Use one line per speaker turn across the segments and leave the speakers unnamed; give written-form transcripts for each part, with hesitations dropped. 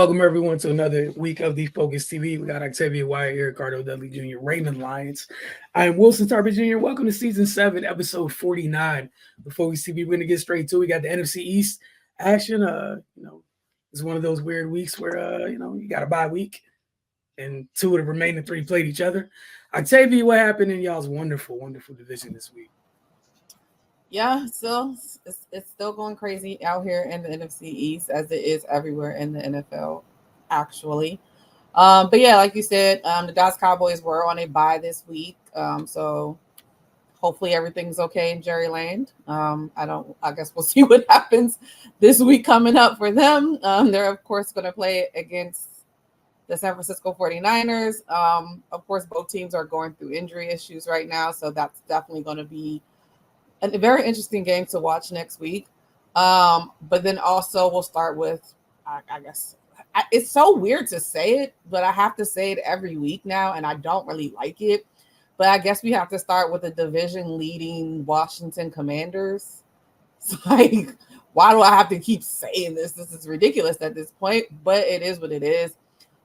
Welcome everyone to another week of the Focus TV. We got Octavia Wyatt here, Cardell Dudley Jr., Raymond Lyons. I am Wilson Tarper Jr. Welcome to season 7, episode 49. The Focus TV, we're gonna get straight to it. We got the NFC East action. It's one of those weird weeks where you got a bye week and two of the remaining three played each other. Octavia, what happened in y'all's wonderful, wonderful division this week?
Yeah, still it's still going crazy out here in the NFC East as it is everywhere in the NFL, actually. But yeah, like you said, the Dallas Cowboys were on a bye this week, so hopefully everything's okay in Jerry Land. I guess we'll see what happens this week coming up for them. They're of course going to play against the San Francisco 49ers. Of course, both teams are going through injury issues right now, so that's definitely going to be a very interesting game to watch next week. But then also we'll start with, I guess, it's so weird to say it, but I have to say it every week now, and I don't really like it. But I guess we have to start with the division leading Washington Commanders. It's like, why do I have to keep saying this? This is ridiculous at this point, but it is what it is.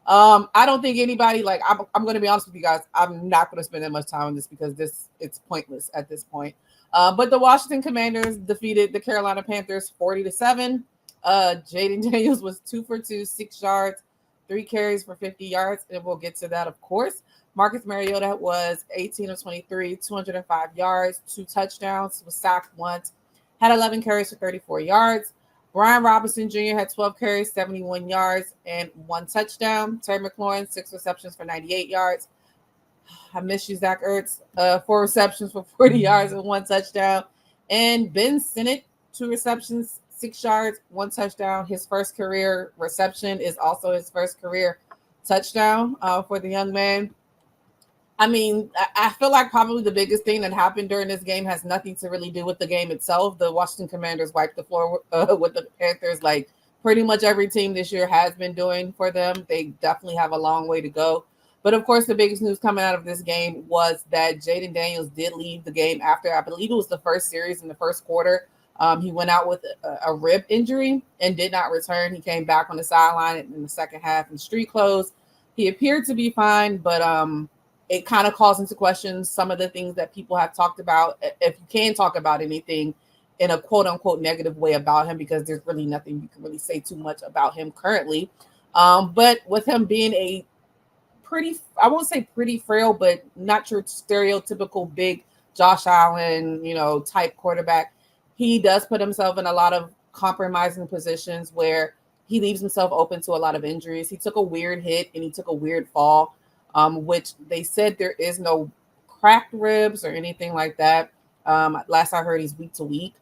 I don't think anybody, I'm going to be honest with you guys, I'm not going to spend that much time on this because it's pointless at this point. But the Washington Commanders defeated the Carolina Panthers 40-7. Jaden Daniels was 2 for 2, 6 yards, 3 carries for 50 yards, and we'll get to that, of course. Marcus Mariota was 18 of 23, 205 yards, 2 touchdowns, was sacked once, had 11 carries for 34 yards. Brian Robinson Jr. had 12 carries, 71 yards, and 1 touchdown. Terry McLaurin, 6 receptions for 98 yards. I miss you, Zach Ertz. 4 receptions for 40 yards and 1 touchdown. And Ben Sinnott, 2 receptions, 6 yards, 1 touchdown. His first career reception is also his first career touchdown for the young man. I mean, I feel like probably the biggest thing that happened during this game has nothing to really do with the game itself. The Washington Commanders wiped the floor with the Panthers, like pretty much every team this year has been doing for them. They definitely have a long way to go. But, of course, the biggest news coming out of this game was that Jaden Daniels did leave the game after, I believe it was the first series in the first quarter. He went out with a rib injury and did not return. He came back on the sideline in the second half in street clothes. He appeared to be fine, but it kind of calls into question some of the things that people have talked about, if you can talk about anything in a quote-unquote negative way about him, because there's really nothing you can really say too much about him currently. But with him being a I won't say pretty frail, but not your stereotypical big Josh Allen, type quarterback, he does put himself in a lot of compromising positions where he leaves himself open to a lot of injuries. He took a weird hit and he took a weird fall, which they said there is no cracked ribs or anything like that. Last I heard, he's week to week.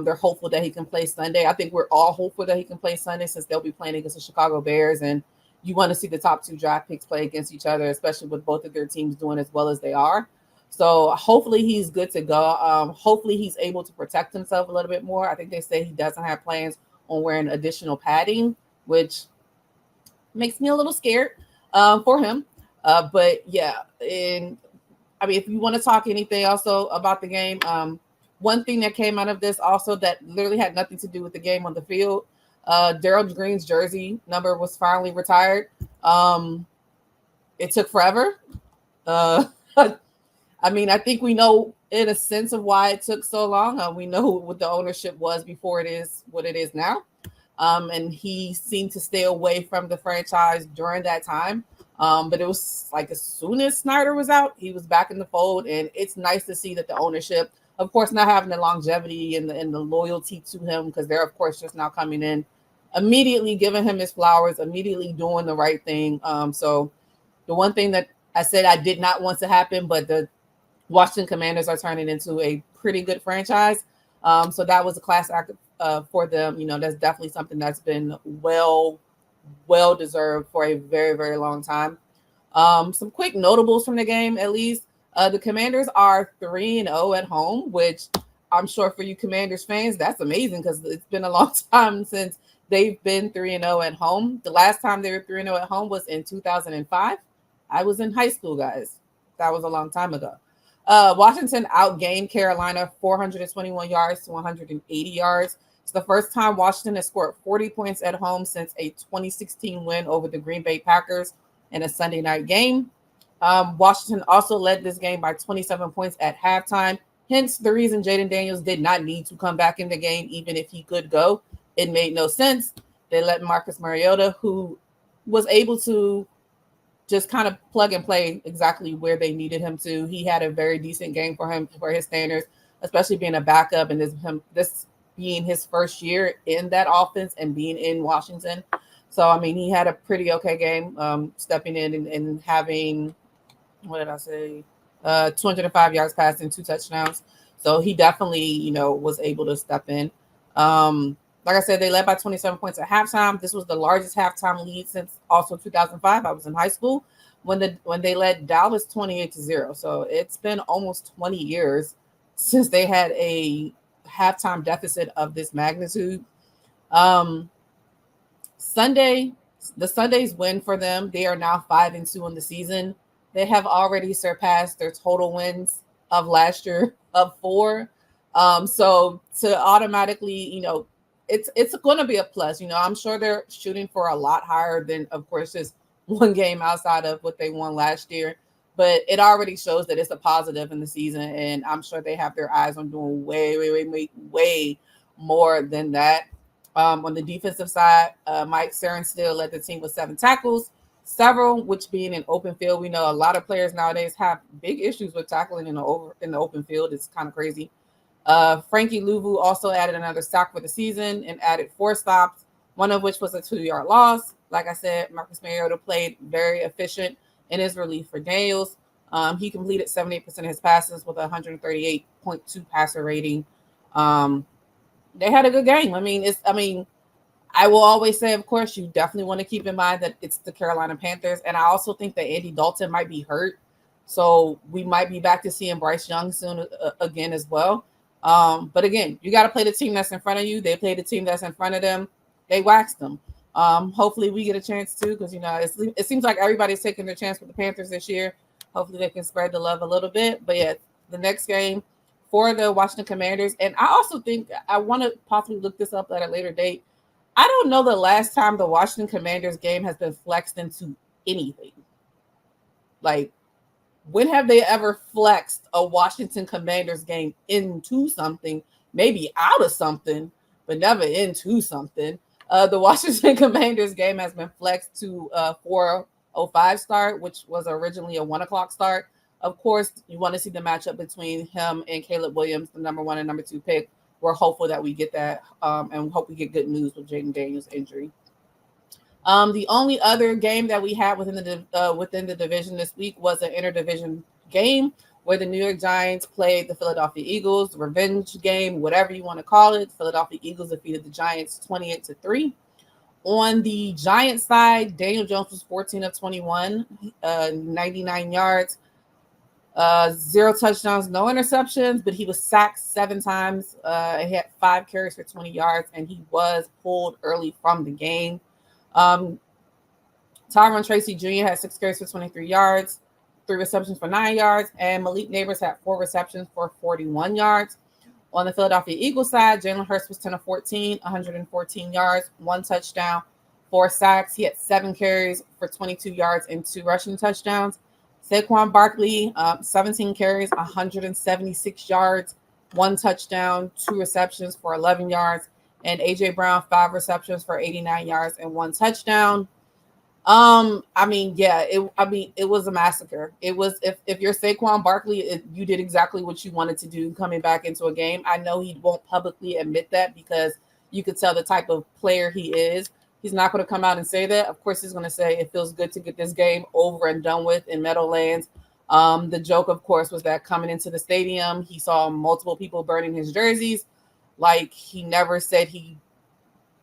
They're hopeful that he can play Sunday. I think we're all hopeful that he can play Sunday since they'll be playing against the Chicago Bears, and you want to see the top 2 draft picks play against each other, especially with both of their teams doing as well as they are. So hopefully he's good to go. Hopefully he's able to protect himself a little bit more. I think they say he doesn't have plans on wearing additional padding, which makes me a little scared for him. But yeah, and I mean, if you want to talk anything also about the game, one thing that came out of this also that literally had nothing to do with the game on the field, Daryl Green's jersey number was finally retired. It took forever. I mean, I think we know in a sense of why it took so long. We know what the ownership was before it is what it is now. And he seemed to stay away from the franchise during that time. But it was like as soon as Snyder was out, he was back in the fold. And it's nice to see that the ownership, of course, not having the longevity and the loyalty to him, because they're, of course, just now coming in, immediately giving him his flowers, immediately doing the right thing. So the one thing that I said I did not want to happen, but the Washington Commanders are turning into a pretty good franchise. So that was a class act for them. That's definitely something that's been well deserved for a very, very long time. Some quick notables from the game, at least. The Commanders are 3-0 at home, which I'm sure for you Commanders fans, that's amazing because it's been a long time since they've been 3-0 at home. The last time they were 3-0 at home was in 2005. I was in high school, guys. That was a long time ago. Washington outgained Carolina 421 yards to 180 yards. It's the first time Washington has scored 40 points at home since a 2016 win over the Green Bay Packers in a Sunday night game. Washington also led this game by 27 points at halftime. Hence the reason Jaden Daniels did not need to come back in the game, even if he could go. It made no sense. They let Marcus Mariota, who was able to just kind of plug and play exactly where they needed him to. He had a very decent game for his standards, especially being a backup and this being his first year in that offense and being in Washington. So, I mean, he had a pretty okay game, stepping in and having, 205 yards passing, 2 touchdowns. So he definitely, was able to step in. Like I said, they led by 27 points at halftime. This was the largest halftime lead since also 2005. I was in high school when they led Dallas 28-0. So it's been almost 20 years since they had a halftime deficit of this magnitude. The Sunday's win for them. They are now 5-2 in the season. They have already surpassed their total wins of last year of 4. So to automatically, it's going to be a plus. I'm sure they're shooting for a lot higher than, of course, just one game outside of what they won last year. But it already shows that it's a positive in the season, and I'm sure they have their eyes on doing way more than that. On the defensive side, Mike Sarenstill led the team with 7 tackles, several which being in open field. We know a lot of players nowadays have big issues with tackling in the open field. It's kind of crazy. Frankie Louvu also added another sack for the season and added 4 stops, one of which was a 2-yard loss. Like I said, Marcus Mariota played very efficient in his relief for Daniels. He completed 78% of his passes with a 138.2 passer rating. They had a good game. I will always say, of course, you definitely want to keep in mind that it's the Carolina Panthers. And I also think that Andy Dalton might be hurt. So we might be back to seeing Bryce Young soon again as well. But again, you got to play the team that's in front of you. They play the team that's in front of them. They waxed them. Hopefully we get a chance too, because, it seems like everybody's taking their chance with the Panthers this year. Hopefully they can spread the love a little bit. But yeah, the next game for the Washington Commanders. And I also think I want to possibly look this up at a later date. I don't know the last time the Washington Commanders game has been flexed into anything. Like, when have they ever flexed a Washington Commanders game into something, maybe out of something, but never into something? The Washington Commanders game has been flexed to 4:05 start, which was originally a 1:00 start. Of course, you want to see the matchup between him and Caleb Williams, the number 1 and number 2 pick. We're hopeful that we get that, and hope we get good news with Jaden Daniels' injury. The only other game that we had within the division this week was an interdivision game where the New York Giants played the Philadelphia Eagles, revenge game, whatever you want to call it. Philadelphia Eagles defeated the Giants 28-3. On the Giants side, Daniel Jones was 14 of 21, 99 yards, 0 touchdowns, no interceptions, but he was sacked 7 times. He had 5 carries for 20 yards, and he was pulled early from the game. Tyron Tracy Jr. had 6 carries for 23 yards, 3 receptions for 9 yards, and Malik Neighbors had 4 receptions for 41 yards. On the Philadelphia Eagles side, Jalen Hurts was 10 of 14, 114 yards, 1 touchdown, 4 sacks. He had 7 carries for 22 yards and 2 rushing touchdowns. Saquon Barkley, 17 carries, 176 yards, 1 touchdown, 2 receptions for 11 yards. And A.J. Brown, 5 receptions for 89 yards and 1 touchdown. It was a massacre. It was, if you're Saquon Barkley, you did exactly what you wanted to do coming back into a game. I know he won't publicly admit that because you could tell the type of player he is. He's not going to come out and say that. Of course, he's going to say it feels good to get this game over and done with in Meadowlands. The joke, of course, was that coming into the stadium, he saw multiple people burning his jerseys. Like, he never said he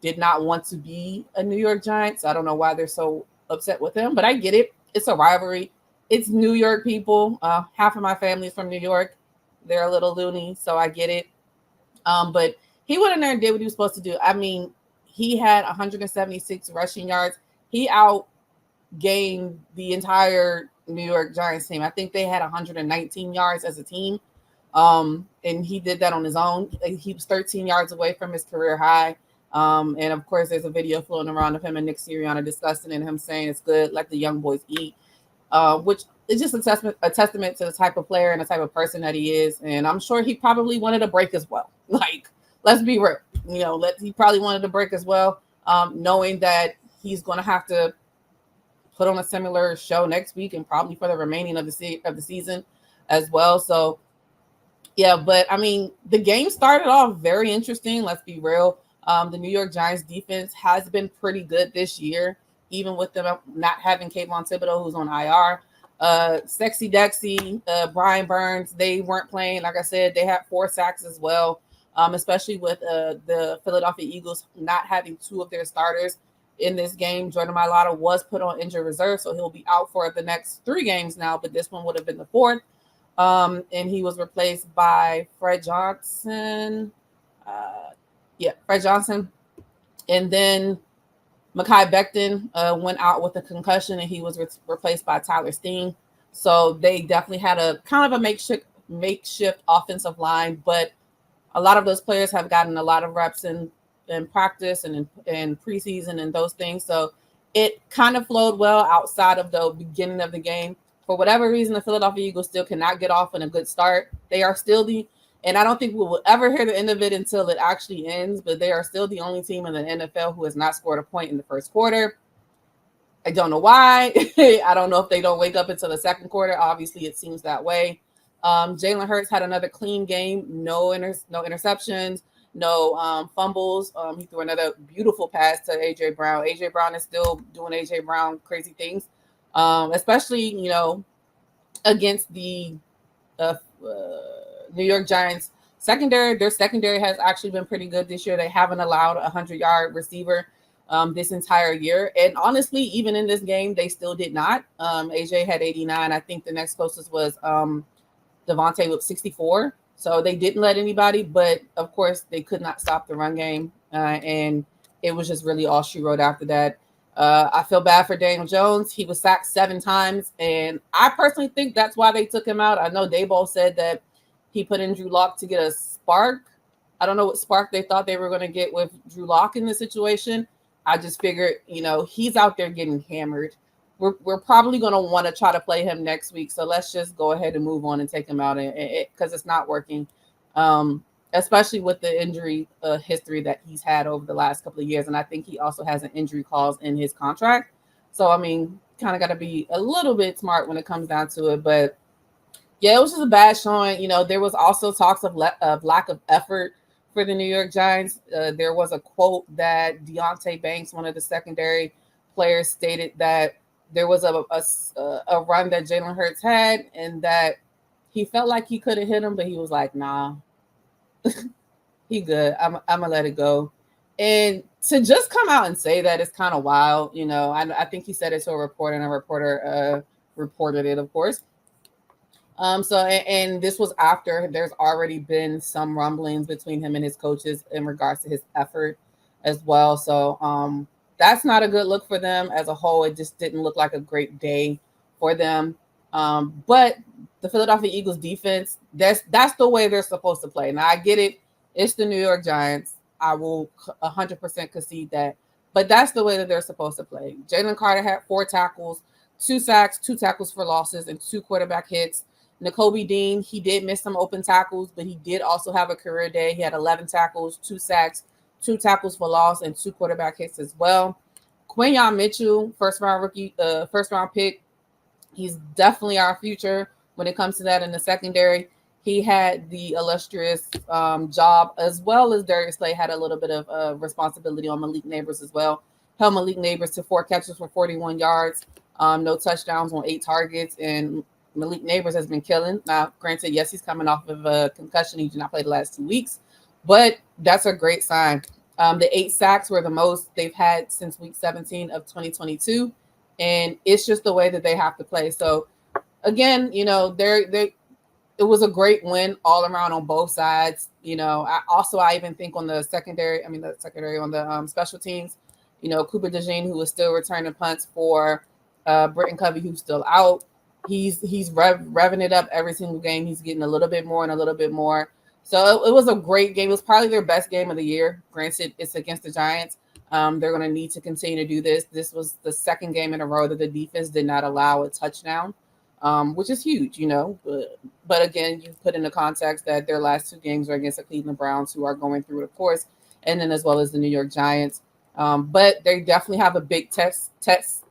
did not want to be a New York Giants. I don't know why they're so upset with him, but I get it. It's a rivalry. It's New York people. Half of my family is from New York. They're a little loony, so I get it. But he went in there and did what he was supposed to do. I mean, he had 176 rushing yards. He outgained the entire New York Giants team. I think they had 119 yards as a team. And he did that on his own. He was 13 yards away from his career high. And of course, there's a video floating around of him and Nick Sirianni discussing and him saying it's good, let the young boys eat, which is just a testament to the type of player and the type of person that he is. And I'm sure he probably wanted a break as well. Like, let's be real, he probably wanted a break as well, knowing that he's going to have to put on a similar show next week and probably for the remaining of the season as well. So, yeah, but I mean, the game started off very interesting. Let's be real. The New York Giants defense has been pretty good this year, even with them not having Kayvon Thibodeau, who's on IR. Sexy Dexy, Brian Burns, they weren't playing. Like I said, they had 4 sacks as well, especially with the Philadelphia Eagles not having 2 of their starters in this game. Jordan Mailata was put on injured reserve, so he'll be out for the next 3 games now, but this one would have been the 4th. And he was replaced by Fred Johnson. Fred Johnson. And then Mekhi Becton went out with a concussion, and he was replaced by Tyler Steen. So they definitely had a kind of a makeshift offensive line, but a lot of those players have gotten a lot of reps in practice and in preseason and those things. So it kind of flowed well outside of the beginning of the game. For whatever reason, the Philadelphia Eagles still cannot get off on a good start. They are still and I don't think we will ever hear the end of it until it actually ends, but they are still the only team in the NFL who has not scored a point in the first quarter. I don't know why. I don't know if they don't wake up until the second quarter. Obviously, it seems that way. Jalen Hurts had another clean game, no interceptions, no fumbles. He threw another beautiful pass to A.J. Brown. A.J. Brown is still doing A.J. Brown crazy things, especially, against the New York Giants secondary. Their secondary has actually been pretty good this year. They haven't allowed a 100-yard receiver this entire year. And honestly, even in this game, they still did not. AJ had 89. I think the next closest was Devontae with 64. So they didn't let anybody, but of course they could not stop the run game. And it was just really all she wrote after that. I feel bad for Daniel Jones. He was sacked 7 times. And I personally think that's why they took him out. I know Daboll said that he put in Drew Lock to get a spark. I don't know what spark they thought they were going to get with Drew Lock in this situation. I just figured, he's out there getting hammered. We're probably going to want to try to play him next week. So let's just go ahead and move on and take him out because it's not working, especially with the injury history that he's had over the last couple of years. And I think he also has an injury clause in his contract. So, I mean, kind of got to be a little bit smart when it comes down to it. But, yeah, it was just a bad showing. There was also talks of lack of effort for the New York Giants. There was a quote that Deonte Banks, one of the secondary players, stated that there was a run that Jalen Hurts had and that he felt like he could have hit him, but he was like, nah, he good. I'm going to let it go. And to just come out and say that is kind of wild. I think he said it to a reporter, and a reporter reported it, of course. And this was after there's already been some rumblings between him and his coaches in regards to his effort as well. So that's not a good look for them as a whole. It just didn't look like a great day for them. But the Philadelphia Eagles defense, that's the way they're supposed to play. Now, I get it. It's the New York Giants. I will 100% concede that. But that's the way that they're supposed to play. Jalen Carter had 4 tackles, 2 sacks, 2 tackles for losses, and 2 quarterback hits. Nakobe Dean, he did miss some open tackles, but he did also have a career day. He had 11 tackles, 2 sacks, 2 tackles for loss, and 2 quarterback hits as well. Quinyon Mitchell, first round pick. He's definitely our future when it comes to that in the secondary. He had the illustrious job, as well as Darius Slay had a little bit of responsibility on Malik Neighbors as well. Held Malik Neighbors to 4 catches for 41 yards, no touchdowns on 8 targets, and Malik Neighbors has been killing. Now, granted, yes, he's coming off of a concussion. He did not play the last 2 weeks, but that's a great sign. The 8 sacks were the most they've had since week 17 of 2022, and it's just the way that they have to play. So, again, it was a great win all around on both sides. I even think on the secondary on the special teams, Cooper DeJean, who is still returning punts for Britton Covey, who's still out. He's revving it up every single game. He's getting a little bit more and a little bit more. So it was a great game. It was probably their best game of the year. Granted, it's against the Giants. They're going to need to continue to do this. This was the second game in a row that the defense did not allow a touchdown, which is huge, you know. But again, you put in the context that their last two games are against the Cleveland Browns, who are going through it, of course, and then as well as the New York Giants. But they definitely have a big test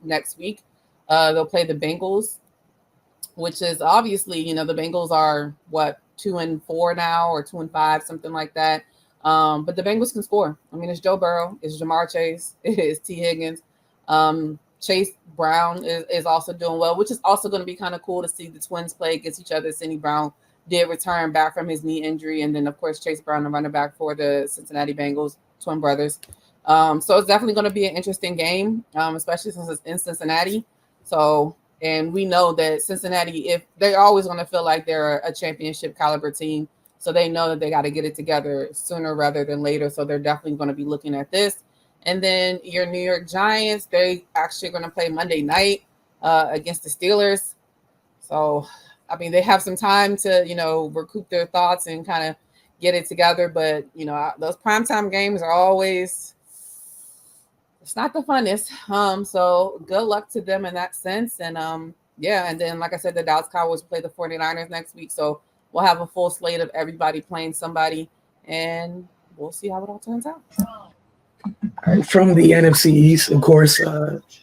next week. They'll play the Bengals, which is obviously, you know, the Bengals are what 2-4 now or 2-5, something like that. But the Bengals can score. I mean, it's Joe Burrow, it's Jamar Chase, it's T. Higgins. Chase Brown is also doing well, which is also going to be kind of cool to see the twins play against each other. Cindy Brown did return back from his knee injury, and then of course Chase Brown, the running back for the Cincinnati Bengals, twin brothers. So it's definitely going to be an interesting game, especially since it's in Cincinnati. So, and we know that Cincinnati, if they're always going to feel like they're a championship caliber team, so they know that they got to get it together sooner rather than later. So they're definitely going to be looking at this. And then your New York Giants, they actually going to play Monday night against the Steelers. So, I mean, they have some time to, you know, recoup their thoughts and kind of get it together. But, you know, those primetime games are always, it's not the funnest. So good luck to them in that sense. And yeah, and then like I said, the Dallas Cowboys play the 49ers next week. So we'll have a full slate of everybody playing somebody, and we'll see how it all turns out.
From the NFC East, of course,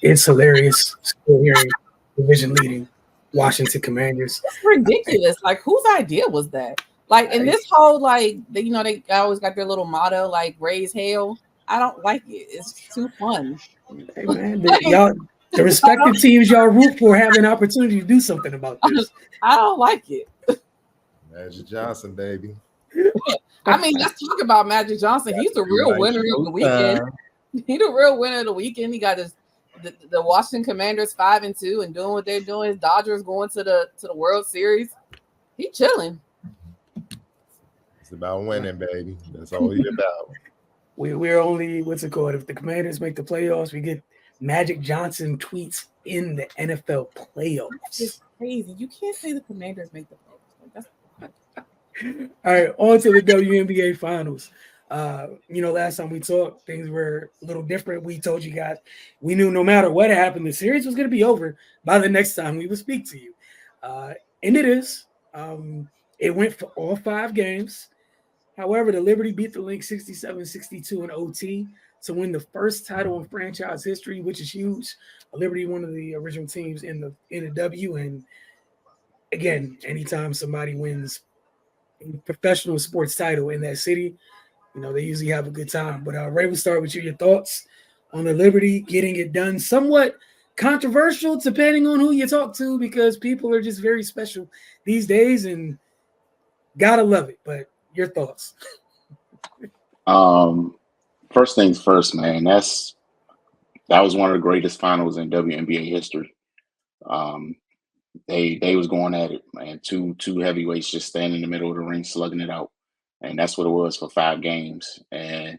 it's hilarious still hearing division leading Washington Commanders.
It's ridiculous. Like, whose idea was that? Like, in this whole, like, you know, they always got their little motto, like, raise hell. I don't like it. It's too fun.
Hey man, the respective teams y'all root for have an opportunity to do something about this.
I don't like it.
Magic Johnson, baby.
I mean, let's talk about Magic Johnson. He's the real winner of the weekend. He's the real winner of the weekend. He got the Washington Commanders 5-2 and doing what they're doing. His Dodgers going to the World Series. He chilling.
It's about winning, baby. That's all he's about.
We're only, what's it called? If the Commanders make the playoffs, we get Magic Johnson tweets in the NFL playoffs.
It's crazy. You can't say the Commanders make the playoffs. That's
all right, on to the WNBA finals. You know, last time we talked, things were a little different. We told you guys we knew no matter what happened, the series was going to be over by the next time we would speak to you. And it is. It went for all 5 games. However, the Liberty beat the Lynx 67-62 in OT to win the first title in franchise history, which is huge. Liberty, one of the original teams in the W. And again, anytime somebody wins a professional sports title in that city, you know, they usually have a good time. But Ray, we'll start with you. Your thoughts on the Liberty getting it done. Somewhat controversial depending on who you talk to, because people are just very special these days and gotta love it. But your thoughts?
First things first, man. That was one of the greatest finals in WNBA history. They was going at it, man. Two heavyweights just standing in the middle of the ring, slugging it out, and that's what it was for 5 games. And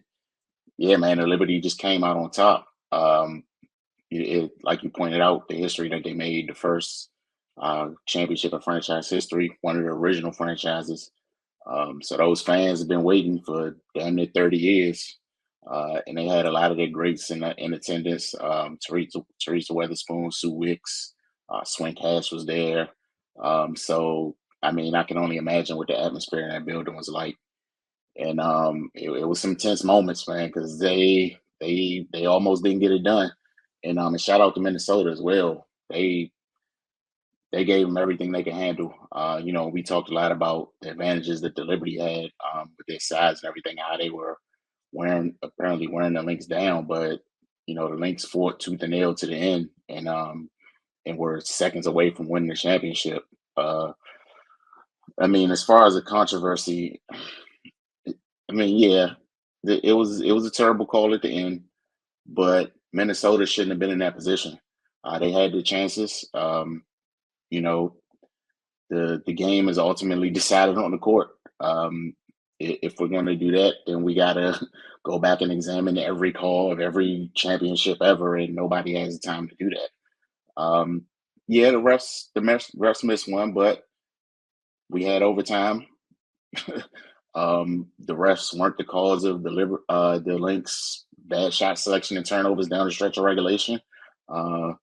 yeah, man, the Liberty just came out on top. Like you pointed out, the history that they made, the first championship in franchise history, one of the original franchises. So those fans have been waiting for damn near 30 years. And they had a lot of their greats in attendance. Teresa Weatherspoon, Sue Wicks, Swink Cash was there. So, I mean, I can only imagine what the atmosphere in that building was like. And it was some tense moments, man, because they almost didn't get it done. And shout out to Minnesota as well. They gave them everything they could handle. You know, we talked a lot about the advantages that the Liberty had with their size and everything, how they were apparently wearing the Lynx down. But, you know, the Lynx fought tooth and nail to the end and were seconds away from winning the championship. I mean, as far as the controversy, I mean, yeah, it was a terrible call at the end, but Minnesota shouldn't have been in that position. They had the chances. You know, the game is ultimately decided on the court. If we're going to do that, then we got to go back and examine every call of every championship ever, and nobody has the time to do that. Yeah, the refs missed one, but we had overtime. The refs weren't the cause of the Lynx bad shot selection and turnovers down the stretch of regulation. I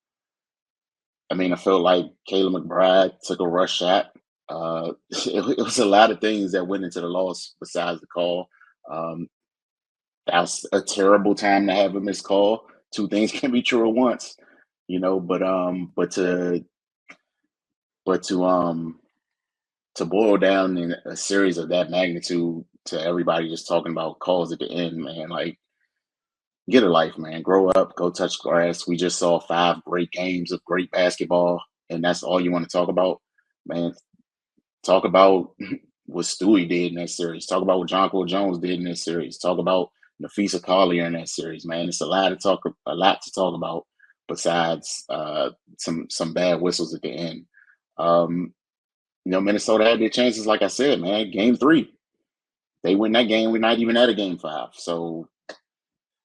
mean, I felt like Kayla McBride took a rush shot. It was a lot of things that went into the loss besides the call. That was a terrible time to have a missed call. Two things can be true at once, but to boil down in a series of that magnitude to everybody just talking about calls at the end, man, like get a life, man. Grow up, go touch grass. We just saw 5 great games of great basketball, and that's all you want to talk about, man. Talk about what Stewie did in that series. Talk about what Jonquil Jones did in that series. Talk about Nafisa Collier in that series, man. It's a lot to talk about besides some bad whistles at the end. Minnesota had their chances, like I said, man. Game 3, they win that game. We're not even at a game 5. So,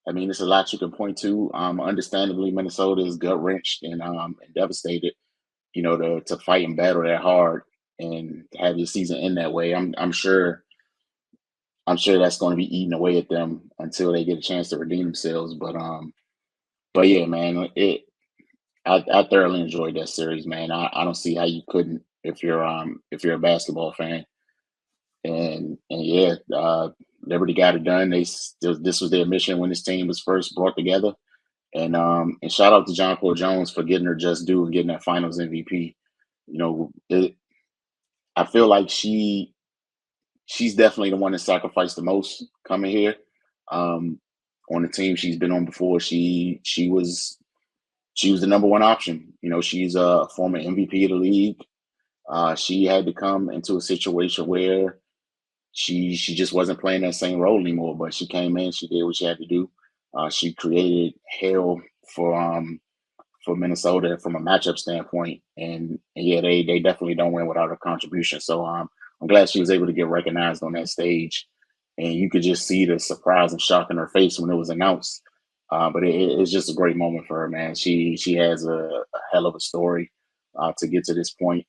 I mean, it's a lot you can point to. Understandably, Minnesota is gut wrenched and devastated. To fight and battle that hard and have your season end that way. I'm sure that's going to be eating away at them until they get a chance to redeem themselves. But yeah, man, I thoroughly enjoyed that series, man. I don't see how you couldn't if you're a basketball fan. And yeah, Liberty got it done. This was their mission when this team was first brought together. And shout out to Jonquil Jones for getting her just due and getting that Finals MVP. I feel like she's definitely the one that sacrificed the most coming here. On the team she's been on before, she was the number one option. She's a former MVP of the league. She had to come into a situation where she just wasn't playing that same role anymore. But she came in, she did what she had to do. She created hell for Minnesota from a matchup standpoint, and yeah, they definitely don't win without her contribution. So I'm glad she was able to get recognized on that stage, and you could just see the surprise and shock in her face when it was announced. But it's just a great moment for her, man. She has a hell of a story to get to this point.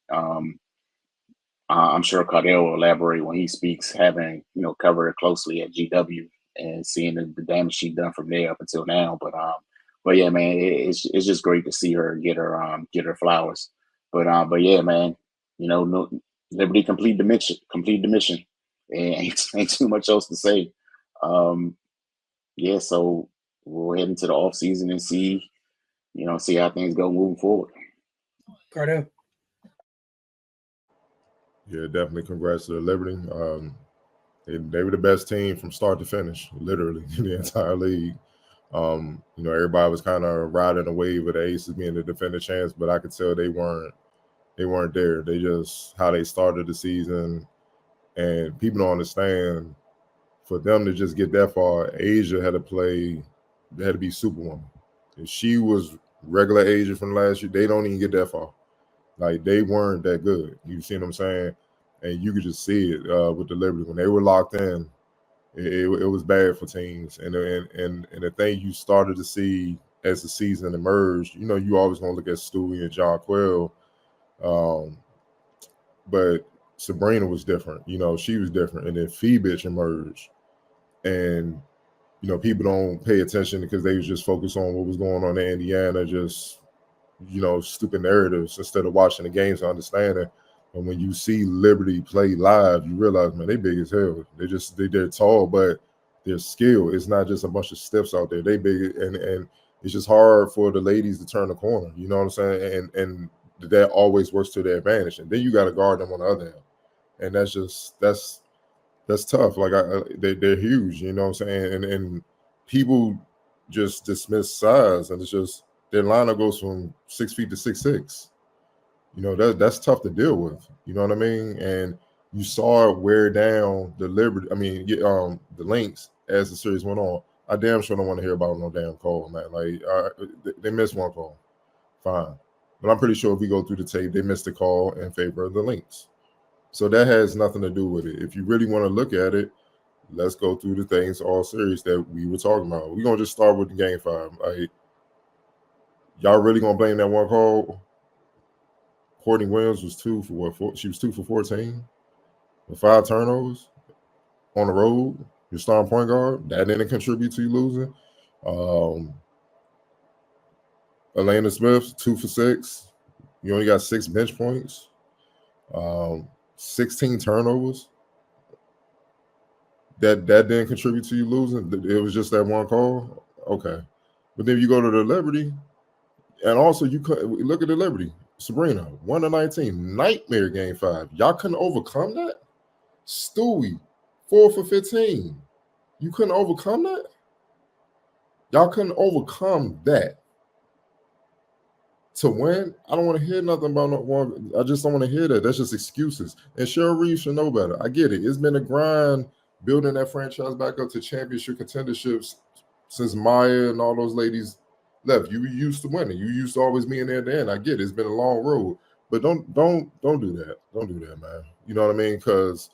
I'm sure Cardell will elaborate when he speaks, having covered her closely at GW and seeing the damage she's done from there up until now. But yeah, man, it's just great to see her get her flowers. But yeah, man, no, Liberty complete the mission, and ain't too much else to say. Yeah, so we'll head into the off season and see how things go moving forward.
Cardell.
Yeah, definitely. Congrats to the Liberty. They were the best team from start to finish, literally in the entire league. Everybody was kind of riding a wave of the Aces being the defender chance, but I could tell they weren't there. They just how they started the season, and people don't understand. For them to just get that far, Asia had to be Superwoman. If she was regular Asia from last year, they don't even get that far. Like, they weren't that good. You see what I'm saying? And you could just see it with the Liberty. When they were locked in, it was bad for teams. And the thing you started to see as the season emerged, you always want to look at Stewie and Jonquil. But Sabrina was different. She was different. And then Phoebich emerged. And, people don't pay attention because they was just focused on what was going on in Indiana, just, stupid narratives instead of watching the games and understanding. And when you see Liberty play live, you realize, man, they big as hell. They're tall, but their skill is not just a bunch of stiffs out there. They big, and it's just hard for the ladies to turn the corner. You know what I'm saying? And that always works to their advantage. And then you got to guard them on the other hand, and that's tough. Like they're huge. You know what I'm saying? And people just dismiss size, and it's just their lineup goes from 6 feet to 6'6". That's tough to deal with. You know what I mean? And you saw it wear down the Liberty. I mean, the Lynx as the series went on. I damn sure don't want to hear about no damn call, man. Like they missed one call, fine, but I'm pretty sure if we go through the tape, they missed the call in favor of the Lynx. So that has nothing to do with it. If you really want to look at it, let's go through the things all series that we were talking about. We're gonna just start with the game 5. Like, y'all really gonna blame that one call? Courtney Williams was 2 for what? She was 2 for 14 with 5 turnovers on the road. Your starting point guard, that didn't contribute to you losing. Elena Smith, 2 for 6. You only got 6 bench points. 16 turnovers. That didn't contribute to you losing. It was just that one call. Okay, but then you go to the Liberty, and also you could look at the Liberty. Sabrina, 1-19, nightmare game 5. Y'all couldn't overcome that. Stewie, 4 for 15. You couldn't overcome that. Y'all couldn't overcome that. To win, I don't want to hear nothing about no one. I just don't want to hear that. That's just excuses. And Cheryl Reeves should know better. I get it. It's been a grind building that franchise back up to championship contenderships since Maya and all those ladies left. You used to winning. You used to always being there at the end. I get it. It's been a long road. But don't do that. Don't do that, man. You know what I mean? Because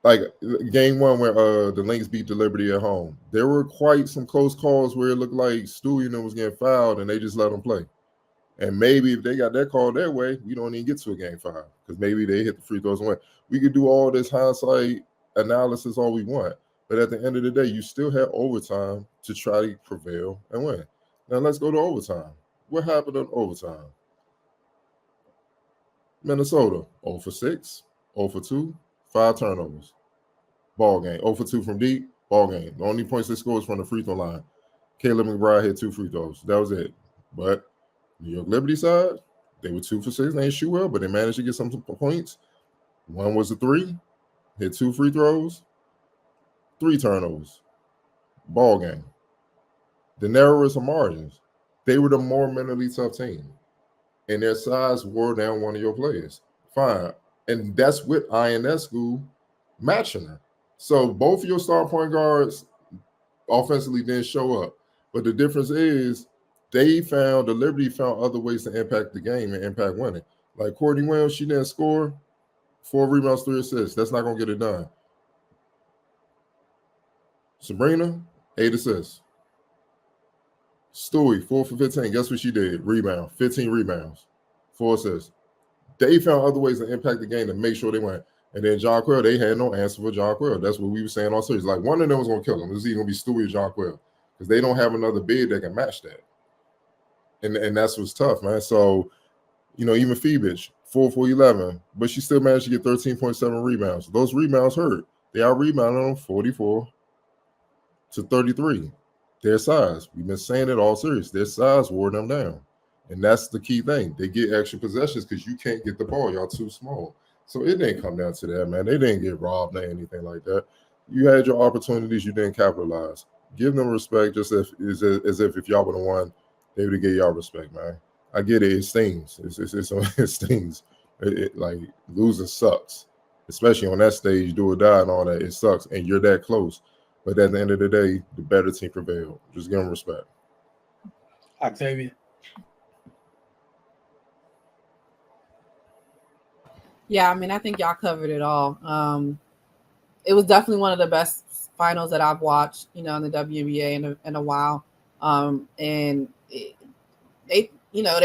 like game 1 where the Lynx beat the Liberty at home, there were quite some close calls where it looked like Stewie and them was getting fouled and they just let them play. And maybe if they got that call their way, we don't even get to a game 5 because maybe they hit the free throws and win. We could do all this hindsight analysis all we want, but at the end of the day, you still have overtime to try to prevail and win. Now let's go to overtime. What happened in overtime? Minnesota, 0 for 6, 0 for 2, 5 turnovers. Ball game. 0 for 2 from deep. Ball game. The only points they scored was from the free throw line. Caleb McBride hit 2 free throws. That was it. But New York Liberty side, they were 2 for 6. They didn't shoot well, but they managed to get some points. 1 was a 3. Hit 2 free throws. 3 turnovers. Ball game. The narrowest of margins. They were the more mentally tough team. And their size wore down one of your players. Fine. And that's with INS school matching her. So both of your star point guards offensively didn't show up. But the difference is the Liberty found other ways to impact the game and impact winning. Like Courtney Williams, she didn't score. 4 rebounds, 3 assists. That's not going to get it done. Sabrina, 8 assists. Stewie, 4 for 15. Guess what she did? Rebound. 15 rebounds. 4 assists. They found other ways to impact the game to make sure they win. And then John Quill, they had no answer for John Quill. That's what we were saying all series. Like, one of them was going to kill him. It was either going to be Stewie or John Quill because they don't have another bid that can match that. And that's what's tough, man. So, even Phoebich, 4 for 11, but she still managed to get 13.7 rebounds. Those rebounds hurt. They out-rebounded them 44 to 33. Their size. We've been saying it all series. Their size wore them down. And that's the key thing. They get extra possessions because you can't get the ball. Y'all too small. So it didn't come down to that, man. They didn't get robbed or anything like that. You had your opportunities. You didn't capitalize. Give them respect just as if y'all would have won, they would have gave y'all respect, man. I get it. It stings. It stings. Like, losing sucks. Especially on that stage, do or die and all that. It sucks. And you're that close. But at the end of the day, the better team prevailed. Just give them respect.
Octavia.
Yeah, I mean, I think y'all covered it all. It was definitely one of the best finals that I've watched, in the WNBA in a while. And they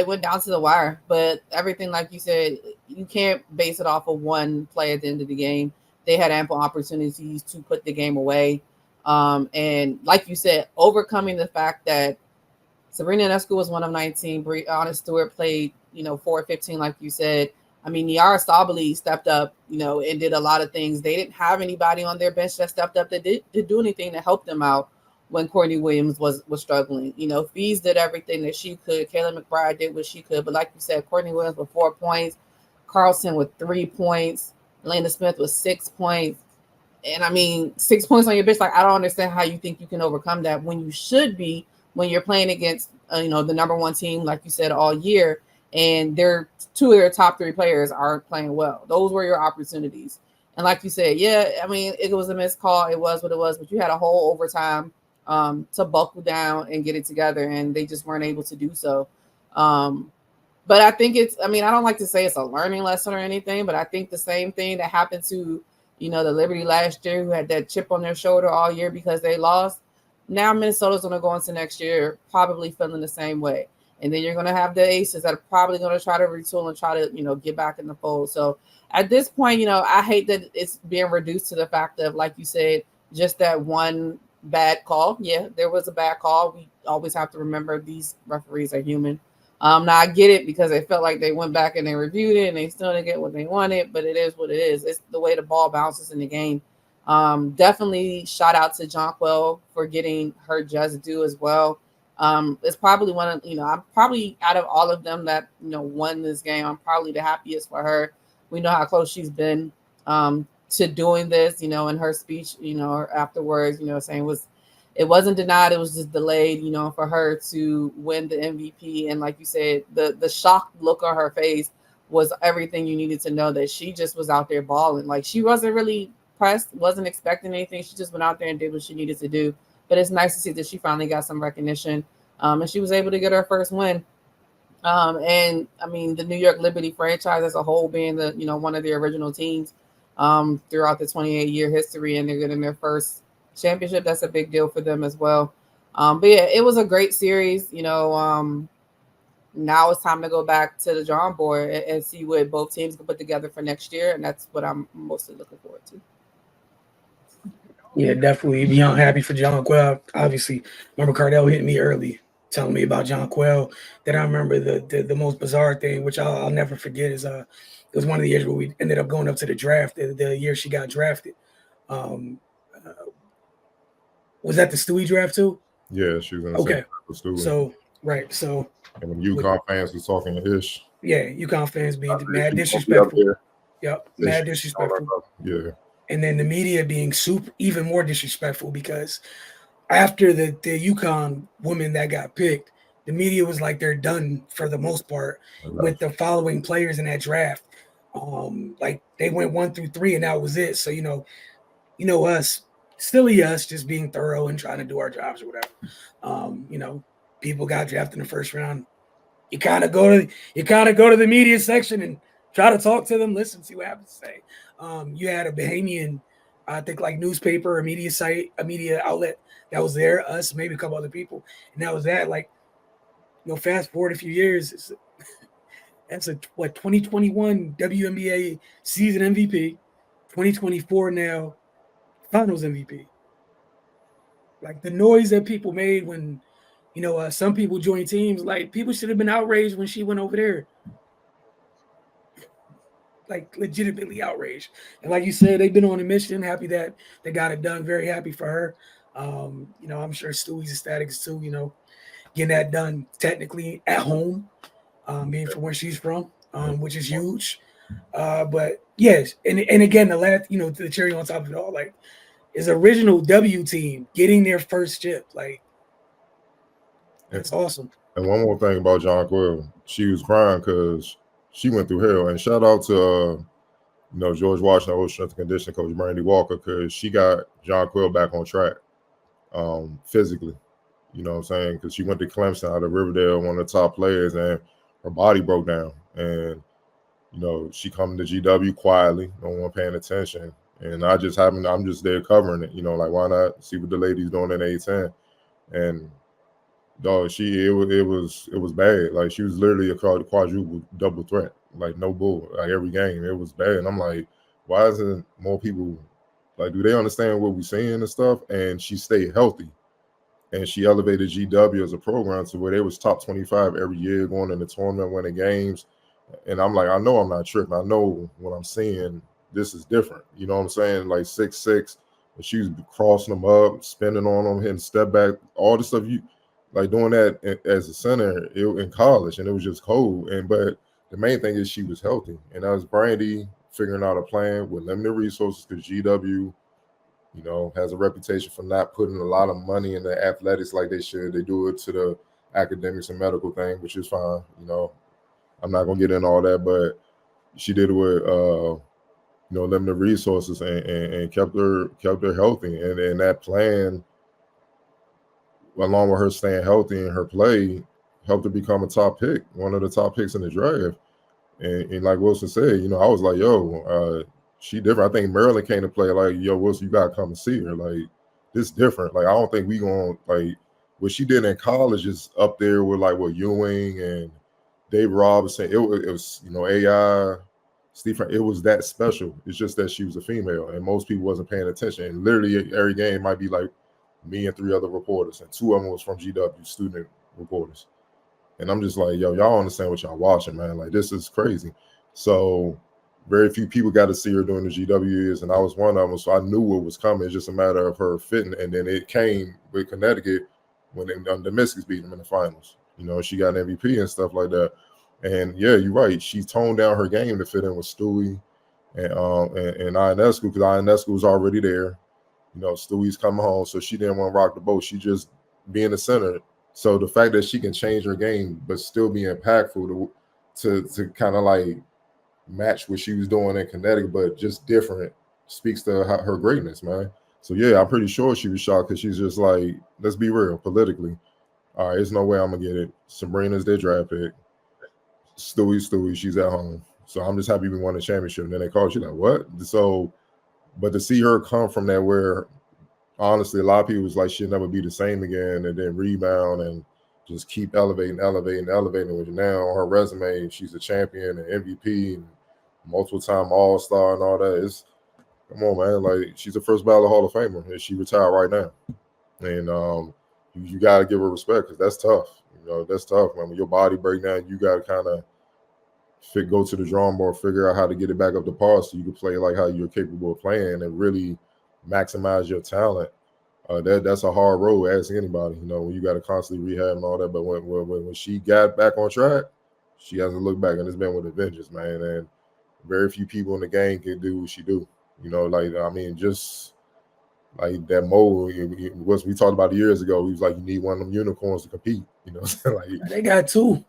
went down to the wire. But everything, like you said, you can't base it off of one play at the end of the game. They had ample opportunities to put the game away. And like you said, overcoming the fact that Sabrina Ionescu was 1 of 19. Brianna Stewart played, 4 of 15, like you said. I mean, Niara Stabile stepped up, and did a lot of things. They didn't have anybody on their bench that stepped up that did do anything to help them out when Courtney Williams was struggling. Fees did everything that she could. Kayla McBride did what she could. But like you said, Courtney Williams with 4 points, Carlson with 3 points, Elena Smith with 6 points. And I mean, 6 points on your bench. Like, I don't understand how you think you can overcome that when you should be, when you're playing against, the number 1 team, like you said, all year. And their 2 of their top 3 players aren't playing well. Those were your opportunities. And like you said, yeah, I mean, it was a missed call. It was what it was. But you had a whole overtime to buckle down and get it together. And they just weren't able to do so. But I think I don't like to say it's a learning lesson or anything, but I think the same thing that happened to, the Liberty last year, who had that chip on their shoulder all year because they lost. Now Minnesota's going to go into next year probably feeling the same way. And then you're going to have the aces that are probably going to try to retool and try to, get back in the fold. So at this point, I hate that it's being reduced to the fact of, like you said, just that one bad call. Yeah, there was a bad call. We always have to remember these referees are human. Now I get it because they felt like they went back and they reviewed it and they still didn't get what they wanted, but it is what it is. It's the way the ball bounces in the game. Definitely shout out to Jonquel for getting her just due as well. It's probably one of, I'm probably out of all of them that, won this game, I'm probably the happiest for her. We know how close she's been to doing this, in her speech, afterwards, saying it wasn't denied, it was just delayed, for her to win the MVP. And like you said, the shocked look on her face was everything you needed to know, that she just was out there balling. Like, she wasn't really pressed, wasn't expecting anything. She just went out there and did what she needed to do. But it's nice to see that she finally got some recognition, and she was able to get her first win. And I mean, the New York Liberty franchise as a whole, being the one of the original teams throughout the 28-year history, and they're getting their first championship. That's a big deal for them as well. But yeah, it was a great series. Now it's time to go back to the drawing board and see what both teams can put together for next year, and that's what I'm mostly looking forward to.
Yeah, definitely. Beyond happy for Jonquel. Obviously, remember Cardell hit me early, telling me about Jonquel. Then I remember the most bizarre thing, which I'll never forget, is it was one of the years where we ended up going up to the draft. The year she got drafted. Was that the Stewie draft too?
Yeah, she was in the
okay.
Stewie.
So right, so
and when UConn fans was talking to ish.
Yeah, UConn fans being mad disrespectful. Yep, mad disrespectful.
Yeah.
And then the media being even more disrespectful, because after the UConn woman that got picked, the media was like they're done for the most part with the following players in that draft. Like they went 1 through 3 and that was it. So us, silly us, just being thorough and trying to do our jobs or whatever. People got drafted in the first round. You kind of go to the media section and try to talk to them, listen, see what happens to say. You had a Bahamian, I think, like newspaper, a media site, a media outlet that was there, us, maybe a couple other people, and that was that. Like, fast forward a few years, that's a 2021 WNBA season MVP, 2024 now Finals MVP. Like the noise that people made when, some people joined teams, like people should have been outraged when she went over there. Like legitimately outraged. And like you said, they've been on a mission. Happy that they got it done. Very happy for her. I'm sure Stewie's ecstatic too, getting that done technically at home, being from where she's from, which is huge. But yes, and again, the last, the cherry on top of it all, like, is original W team getting their first chip. Like, that's awesome.
And one more thing about Jonquel, she was crying because she went through hell. And shout out to George Washington, old strength and conditioning coach Brandy Walker, because she got Jonquel back on track physically. You know what I'm saying? Because she went to Clemson out of Riverdale, one of the top players, and her body broke down. And she come to GW quietly, no one paying attention. And I'm just there covering it. Like, why not see what the ladies doing in A10? And dog, it was bad. Like, she was literally a quadruple double threat. Like, no bull. Like, every game, it was bad. And I'm like, why isn't more people, like, do they understand what we're seeing and stuff? And she stayed healthy. And she elevated GW as a program to where they was top 25 every year, going in the tournament, winning games. And I'm like, I know I'm not tripping. I know what I'm seeing. This is different. You know what I'm saying? Like 6'6", and she was crossing them up, spinning on them, hitting step back, all the stuff you like doing that as a center in college, and it was just cold. But the main thing is she was healthy, and that was Brandy figuring out a plan with limited resources, because GW, has a reputation for not putting a lot of money in the athletics like they should. They do it to the academics and medical thing, which is fine. I'm not gonna get into all that, but she did it with limited resources and kept her healthy, and that plan, along with her staying healthy and her play, helped her become a top pick, one of the top picks in the draft. And like Wilson said, I was like, she different. I think Maryland came to play like, yo, Wilson, you gotta come and see her. Like, this different. Like, I don't think we gonna, like, what she did in college is up there with like what Ewing and Dave Robinson. It was AI, Steve. It was that special. It's just that she was a female, and most people wasn't paying attention. And literally every game might be like me and 3 other reporters, and 2 of them was from GW, student reporters. And I'm just like, yo, y'all understand what y'all watching, man? Like, this is crazy. So very few people got to see her during the GW years, and I was one of them. So I knew what was coming. It's just a matter of her fitting. And then it came with Connecticut when the Mystics beat them in the finals. She got an MVP and stuff like that. And yeah, you're right. She toned down her game to fit in with Stewie and Ionescu, because Ionescu was already there. Stewie's coming home, so she didn't want to rock the boat. She just being the center. So the fact that she can change her game but still be impactful to kind of like match what she was doing in Connecticut, but just different, speaks to her greatness, man. So yeah, I'm pretty sure she was shocked, because she's just like, let's be real, politically. All right, there's no way I'm gonna get it. Sabrina's their draft pick. Stewie, she's at home. So I'm just happy we won the championship. And then they called, she's like, what? So, but to see her come from that, where honestly a lot of people was like, she'll never be the same again, and then rebound and just keep elevating, which now on her resume, she's a champion and MVP and multiple time All-Star and all that. Come on, man. Like, she's a first ballot Hall of Famer, and she retired right now. And you got to give her respect, because that's tough. That's tough, man. When your body break down, you got to kind of go to the drawing board, figure out how to get it back up to par so you can play like how you're capable of playing and really maximize your talent. That's a hard road, ask anybody, when you got to constantly rehab and all that. But when she got back on track, she hasn't looked back, and it's been with a vengeance, man. And very few people in the game can do what she do. Just like that mold was we talked about years ago. He was like, you need one of them unicorns to compete. Like,
they got 2.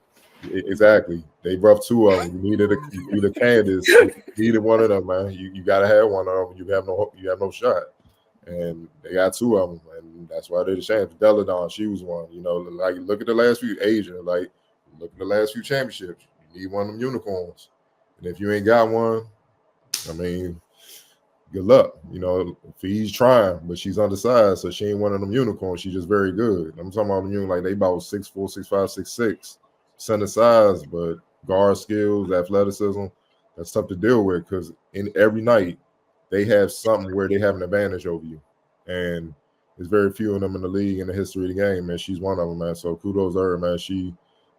Exactly. They brought 2 of them. You needed a Candace. You needed one of them, man. You gotta have one of them. You have no shot. And they got 2 of them, and that's why they're the champions. Deladon, she was one. Like, look at the last few Asia. Like, look at the last few championships. You need one of them unicorns. And if you ain't got one, good luck. Fee's trying, but she's undersized, so she ain't one of them unicorns. She's just very good. I'm talking about them like they about 6'4", 6'5", 6'6", center size, but guard skills, athleticism, that's tough to deal with, because in every night they have something where they have an advantage over you. And there's very few of them in the league in the history of the game, and she's one of them, man. So kudos to her, man. She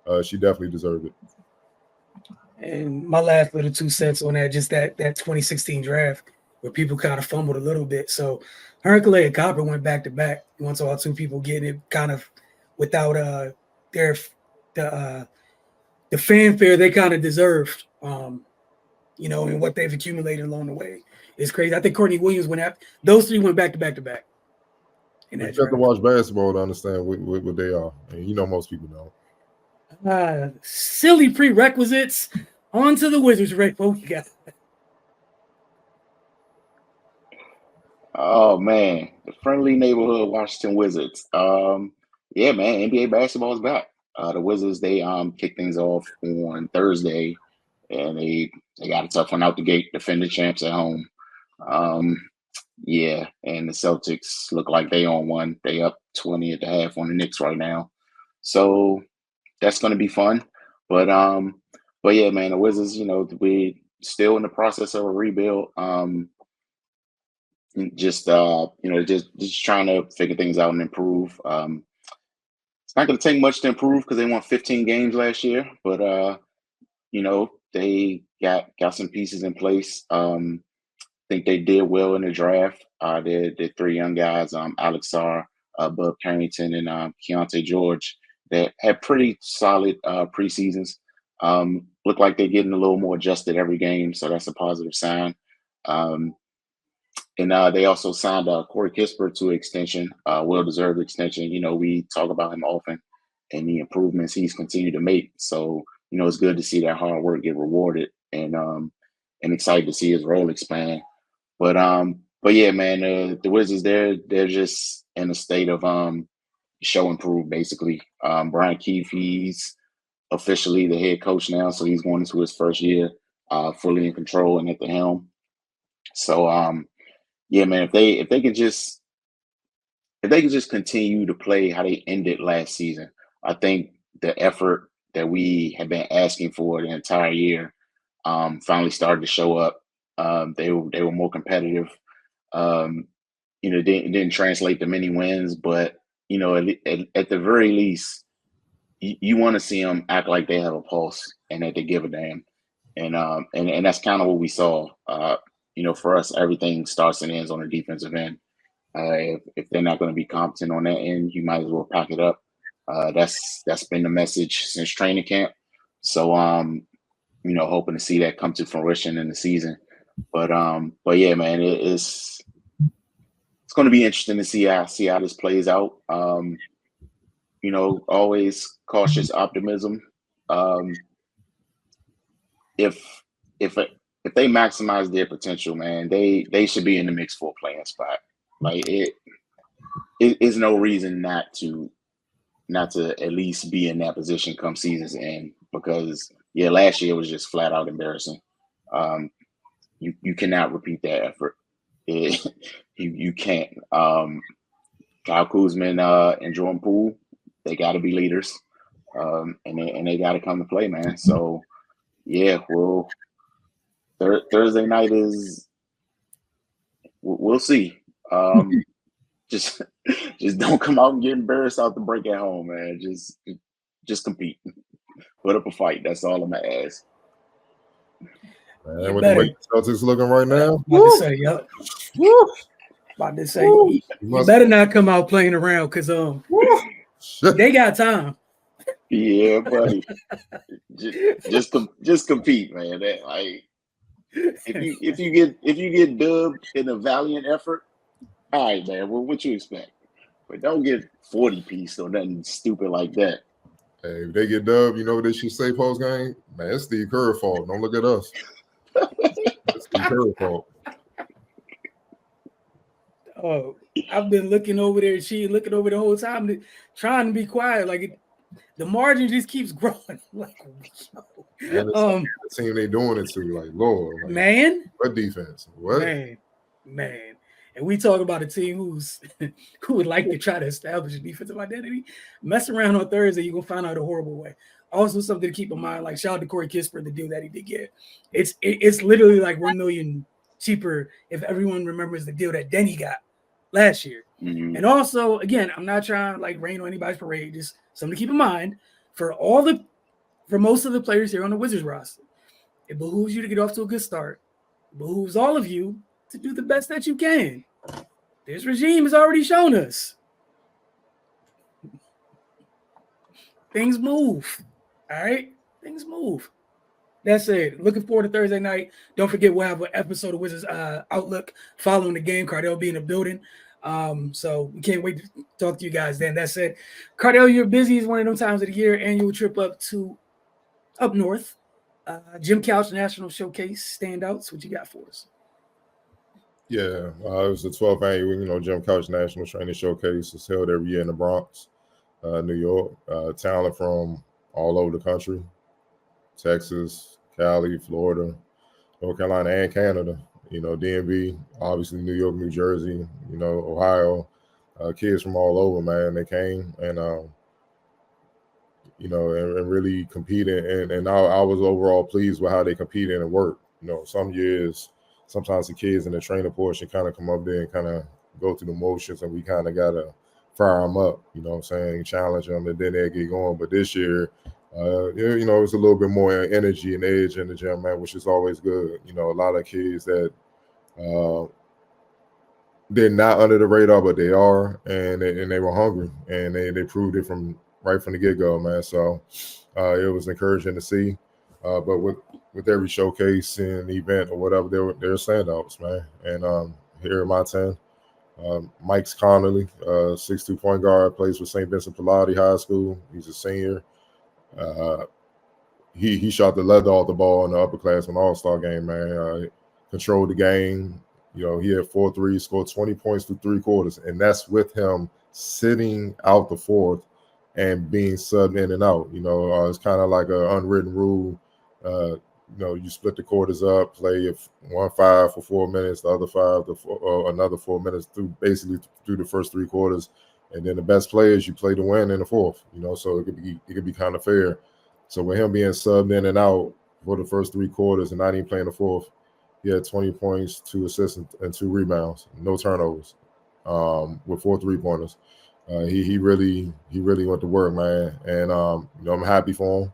definitely deserved it.
And my last little 2 cents on that, just that 2016 draft where people kind of fumbled a little bit. So Hercules and Copper went back to back. Once all 2 people getting it kind of without the fanfare they kind of deserved, and what they've accumulated along the way is crazy. I think Courtney Williams went out. Those 3 went back to back to back.
You have to watch basketball to understand what they are. And most people don't.
Silly prerequisites. On to the Wizards, Ray. What we got?
Oh man, the friendly neighborhood Washington Wizards. Yeah, man, NBA basketball is back. The Wizards, they kicked things off on Thursday, and they got a tough one out the gate, defending champs at home. Yeah, and the Celtics look like they on one. They up 20 at the half on the Knicks right now, so that's going to be fun. But yeah, man, the Wizards, we still in the process of a rebuild. Just trying to figure things out and improve. It's not going to take much to improve because they won 15 games last year, but they got some pieces in place. Think they did well in the draft. The 3 young guys, Alex Sarr, Bub Carrington, and Keontae George, that had pretty solid preseasons. Look like they're getting a little more adjusted every game, so that's a positive sign. And they also signed Corey Kispert to an extension, well-deserved extension. We talk about him often and the improvements he's continued to make. So, it's good to see that hard work get rewarded, and excited to see his role expand. But yeah, man, the Wizards, they're just in a state of show and prove, basically. Brian Keefe, he's officially the head coach now, so he's going into his first year fully in control and at the helm. So yeah, man, if they could just if they could just continue to play how they ended last season, I think the effort that we have been asking for the entire year finally started to show up. They were more competitive. Um, didn't translate to many wins, but at the very least, you want to see them act like they have a pulse and that they give a damn. And that's kind of what we saw. For us, everything starts and ends on the defensive end. If they're not going to be competent on that end, you might as well pack it up. That's been the message since training camp. So hoping to see that come to fruition in the season. But yeah, man, it's going to be interesting to see how this plays out. Always cautious optimism. If they maximize their potential, man, they should be in the mix for a playing spot. Like it is no reason not to at least be in that position come season's end, because last year was just flat out embarrassing. You cannot repeat that effort. You can't. Kyle Kuzma and Jordan Poole, they got to be leaders, and they got to come to play, man. So well, Thursday night we'll see. Just don't come out and get embarrassed out the break at home, man. Just compete, put up a fight. That's all I'm gonna ask.
Man, with the way the Celtics looking right now,
about to say, you better not come out playing around, because they got time.
Yeah, buddy. just compete, man. If you get dubbed in a valiant effort, all right, man. Well, what you expect? But don't get 40-piece or nothing stupid like that.
Hey, if they get dubbed, you know what they should say post game? Man, it's Steve Kerr's fault. Don't look at us. It's Steve Kerr's fault.
Oh, I've been looking over there. She looking over the whole time, trying to be quiet. Like the margin just keeps growing. Like,
the team they doing it to, like, Lord, like,
man,
what defense? What
man? And we talk about a team who would like to try to establish a defensive identity. Mess around on Thursday, you're gonna find out a horrible way. Also, something to keep in mind, like shout out to Corey Kispert, the deal that he did get. It's literally like $1 million cheaper if everyone remembers the deal that Denny got last year.
Mm-hmm.
And also, again, I'm not trying to like rain on anybody's parade. Just something to keep in mind for most of the players here on the Wizards roster. It behooves you to get off to a good start. It behooves all of you to do the best that you can. This regime has already shown us. Things move. All right? Things move. That's it. Looking forward to Thursday night. Don't forget, we'll have an episode of Wizards Outlook following the game. Cardell will be in the building. So we can't wait to talk to you guys then. That's it. Cardell, you're busy. It's one of those times of the year. Annual trip up north. Jim Couch National Showcase standouts. What you got for us?
Yeah, it was the 12th annual, Jim Couch National Training Showcase. It's held every year in the Bronx, New York. Talent from all over the country, Texas, Cali, Florida, North Carolina, and Canada. DMV, obviously New York, New Jersey, Ohio. Kids from all over, man. They came and and really competed. And I was overall pleased with how they competed and worked. Some years, sometimes the kids in the training portion kind of come up there and kind of go through the motions, and we kind of got to fire them up, challenge them, and then they get going. But this year, it's a little bit more energy and edge in the gym, man, which is always good. A lot of kids that they're not under the radar, but they are, and they were hungry, and they proved it right from the get-go, man. So it was encouraging to see. But with every showcase and event or whatever, they're standouts, man. And here at my 10, Mike's Connolly, 6'2" point guard, plays for St. Vincent Pallotti High School. He's a senior. He shot the leather off the ball in the upperclassmen All-Star game, man. Controlled the game. He had 4 threes, scored 20 points through 3 quarters, and that's with him sitting out the fourth and being subbed in and out. It's kind of like an unwritten rule. you split the quarters up, play if 1-5 for 4 minutes, the other 5 another 4 minutes through the first 3 quarters, and then the best players you play to win in the fourth. So it could be kind of fair. So with him being subbed in and out for the first 3 quarters and not even playing the fourth, he had 20 points, 2 assists, and 2 rebounds, no turnovers, with 4 3-pointers. He really went to work, man, and I'm happy for him.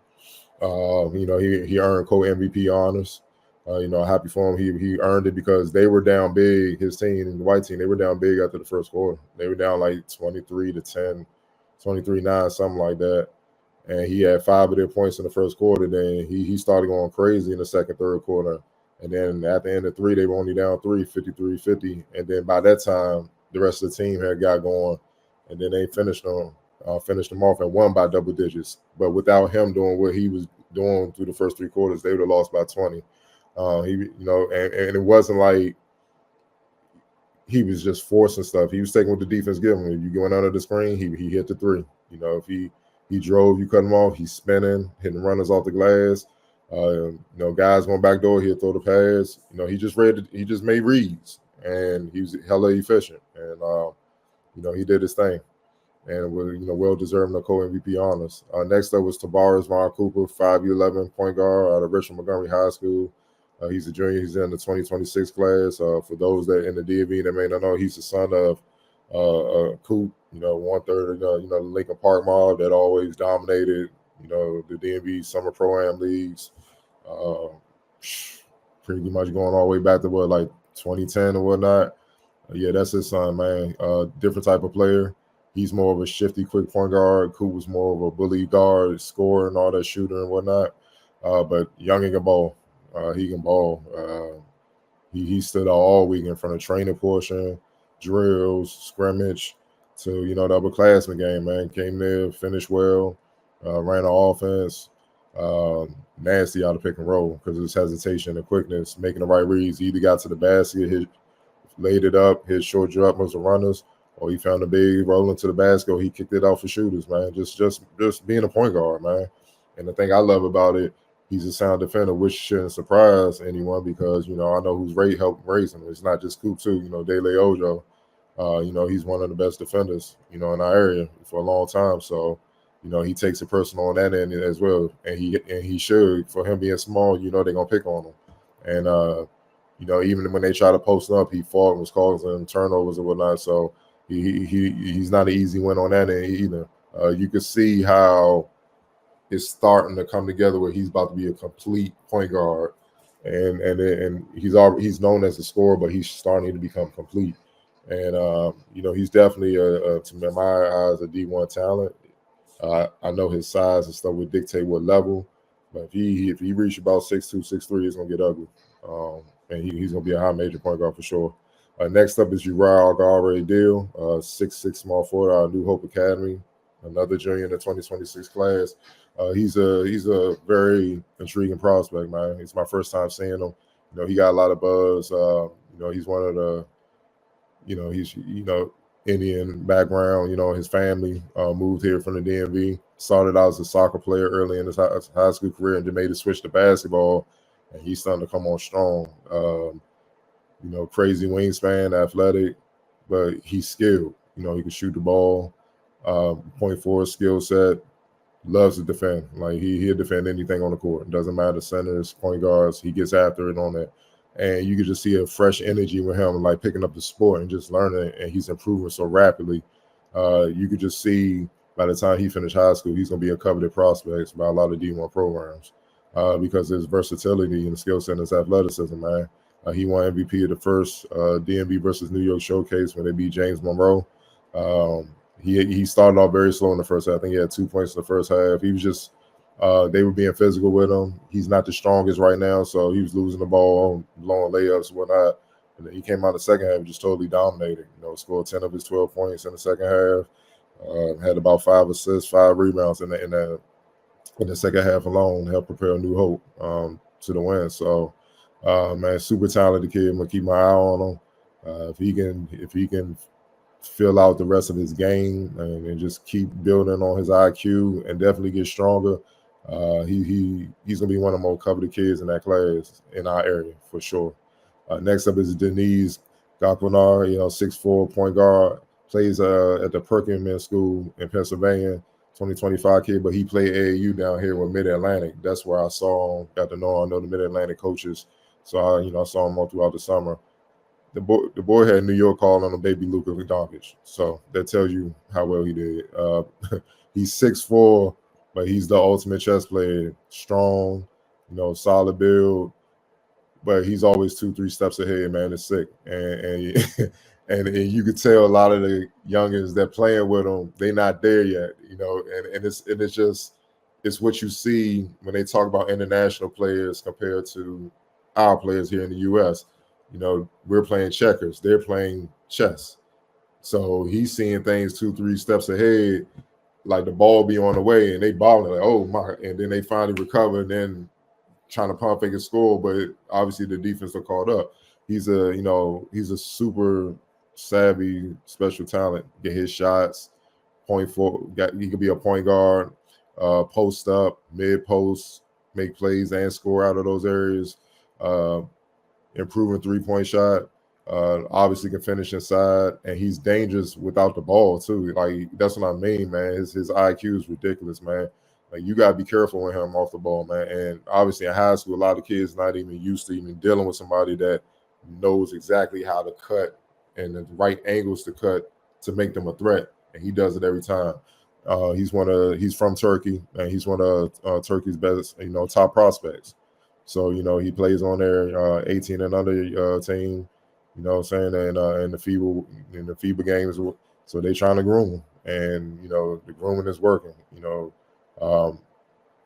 He earned co-MVP honors. Happy for him. He earned it because they were down big. His team, the white team, they were down big after the first quarter. They were down like 23-10, 23-9, something like that. And he had 5 of their points in the first quarter. Then he started going crazy in the second, third quarter. And then at the end of 3, they were only down 3, 53-50. And then by that time, the rest of the team had got going. And then they finished them off and won by double digits. But without him doing what he was doing through the first 3 quarters, they would have lost by 20. And it wasn't like he was just forcing stuff. He was taking what the defense gave him. If you going under the screen, he hit the 3. If he drove, you cut him off. He's spinning, hitting runners off the glass. Guys going back door, he'll throw the pass. He just made reads, and he was hella efficient. And he did his thing, and well deserving the co-MVP honors. Next up was Tavares Von Cooper, 5'11" point guard out of Richmond Montgomery High School. He's a junior. He's in the 2026 class. For those that in the DMV that may not know, he's the son of Coop, 1/3 of the Lincoln Park mob that always dominated, the DMV summer pro-am leagues. Pretty much going all the way back to 2010 or whatnot. Yeah, that's his son, man. Different type of player. He's more of a shifty, quick point guard. Coop was more of a bully guard, scorer and all that, shooter and whatnot. But Youngin can ball. He can ball. He stood out all week in front of training portion, drills, scrimmage, to the upperclassman game, man. Came there, finished well, ran an offense. Nasty out of pick and roll because of his hesitation and quickness, making the right reads. He either got to the basket, laid it up, his short drop was the runners, or he found a big rolling to the basket, or he kicked it out for shooters, man. Just being a point guard, man. And the thing I love about it, he's a sound defender, which shouldn't surprise anyone because, I know who's helped raise him. It's not just Coop, too. Dele Ojo, he's one of the best defenders, in our area for a long time. So, he takes it personal on that end as well. And he should. For him being small, they're going to pick on him. And, even when they try to post up, he fought and was causing turnovers and whatnot. So he's not an easy win on that end either. You can see how it's starting to come together where he's about to be a complete point guard, and he's known as a scorer, but he's starting to become complete. And he's definitely to my eyes a D1 talent. I know his size and stuff would dictate what level, but if he reaches about 6'2", 6'3", it's gonna get ugly. And he's going to be a high major point guard for sure. Next up is Uriah Algarve-Deal, 6'6" small forward out of New Hope Academy, another junior in the 2026 class. He's a very intriguing prospect, man. It's my first time seeing him. He got a lot of buzz. He's one of the, he's Indian background. His family moved here from the DMV. Started out as a soccer player early in his high school career and then made a switch to basketball. And he's starting to come on strong. Crazy wingspan, athletic, but he's skilled. He can shoot the ball, point forward skill set, loves to defend. Like he'll defend anything on the court. It doesn't matter centers, point guards. He gets after it on that. And you can just see a fresh energy with him, like picking up the sport and just learning. And he's improving so rapidly. You could just see by the time he finished high school, he's going to be a coveted prospect by a lot of D1 programs. Because his versatility and skill set and his athleticism, man. He won MVP of the first DMV versus New York showcase when they beat James Monroe. He started off very slow in the first half. I think he had 2 points in the first half. He was just they were being physical with him. He's not the strongest right now, so he was losing the ball, blowing layups and whatnot. And then he came out in the second half just totally dominated. Scored 10 of his 12 points in the second half. Had about 5 assists, 5 rebounds in the second half alone, helped prepare New Hope to the win. So, man, super talented kid. I'm gonna keep my eye on him. If he can fill out the rest of his game and just keep building on his IQ and definitely get stronger, He's gonna be one of the most coveted kids in that class in our area for sure. Next up is Denise Gaquinar, 6'4" point guard, plays at the Perkins School in Pennsylvania, 2025 kid, but he played AAU down here with Mid-Atlantic. That's where I saw him, got to know the Mid-Atlantic coaches. So I saw him all throughout the summer. The boy had New York calling him baby Luka Doncic. So that tells you how well he did. He's 6'4", but he's the ultimate chess player. Strong, solid build. But he's always 2-3 steps ahead, man. It's sick, and and you could tell a lot of the youngins that playing with him, they not there yet, and it's what you see when they talk about international players compared to our players here in the U.S. We're playing checkers, they're playing chess, so he's seeing things 2-3 steps ahead, like the ball be on the way, and they balling like, oh my, and then they finally recover, and then trying to pump fake a score, but obviously the defense are caught up. He's a super savvy, special talent. Get his shots, point forward. He could be a point guard, post up, mid post, make plays and score out of those areas. Improving 3-point shot. Obviously can finish inside, and he's dangerous without the ball too. Like that's what I mean, man. His IQ is ridiculous, man. Like you gotta be careful with him off the ball, man. And obviously in high school, a lot of kids not even used to even dealing with somebody that knows exactly how to cut and the right angles to cut to make them a threat. And he does it every time. He's from Turkey, and he's one of Turkey's best, top prospects. So he plays on their 18 and under team. You know what I'm saying? And in the FIBA games, so they trying to groom him, and the grooming is working.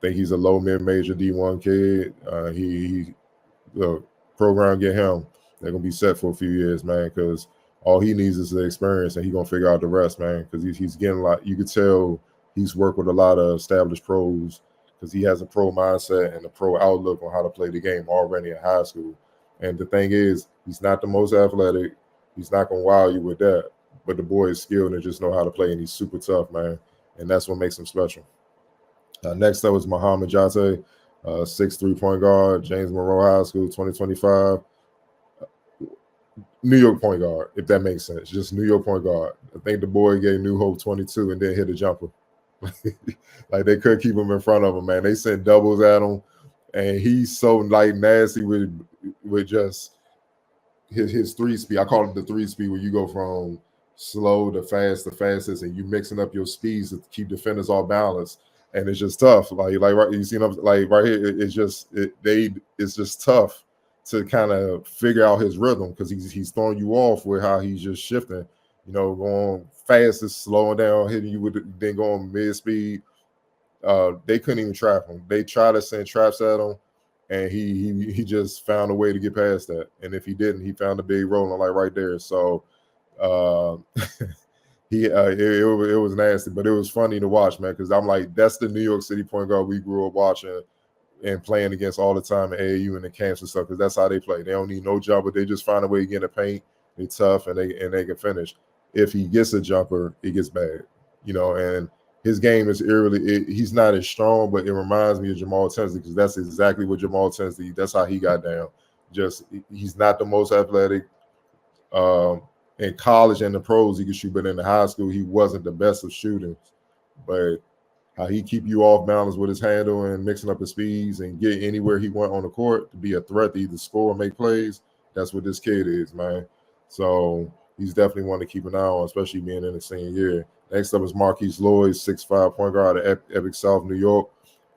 Think he's a low mid-major D1 kid. The program get him. They're gonna be set for a few years, man. Because all he needs is the experience, and he's gonna figure out the rest, man. Because he's getting a lot. You could tell he's worked with a lot of established pros because he has a pro mindset and a pro outlook on how to play the game already in high school. And the thing is, he's not the most athletic. He's not gonna wow you with that. But the boy is skilled and just know how to play, and he's super tough, man. And that's what makes him special. Next up was Muhammad Jate, 6'3" point guard, James Monroe High School, 2025. New York point guard, if that makes sense. Just New York point guard. I think the boy gave New Hope 22 and then hit a jumper. Like they couldn't keep him in front of him, man. They sent doubles at him, and he's so nasty with just his 3 speed. I call it the 3 speed, where you go from slow to fast, the fastest, and you mixing up your speeds to keep defenders off balance. And it's just tough. Like right, you see them like right here. It's just tough to kind of figure out his rhythm because he's throwing you off with how he's just shifting. Going fast is slowing down, hitting you with then going mid speed. They couldn't even trap him. They tried to send traps at him, and he just found a way to get past that. And if he didn't, he found a big rolling like right there. So. It was nasty, but it was funny to watch, man, because I'm like, that's the New York City point guard we grew up watching and playing against all the time at AAU and the camps and stuff, because that's how they play. They don't need no jumper. They just find a way to get in the paint. They're tough, and they can finish. If he gets a jumper, it gets bad, and his game is eerily, he's not as strong, but it reminds me of Jamal Tinsley, because that's exactly what Jamal Tinsley, that's how he got down. Just, he's not the most athletic. In college and the pros, he could shoot, but in the high school, he wasn't the best of shooters. But how he keep you off balance with his handle and mixing up his speeds and get anywhere he went on the court to be a threat to either score or make plays, that's what this kid is, man. So he's definitely one to keep an eye on, especially being in the senior year. Next up is Marquise Lloyd, 6'5" point guard at Epic South, New York,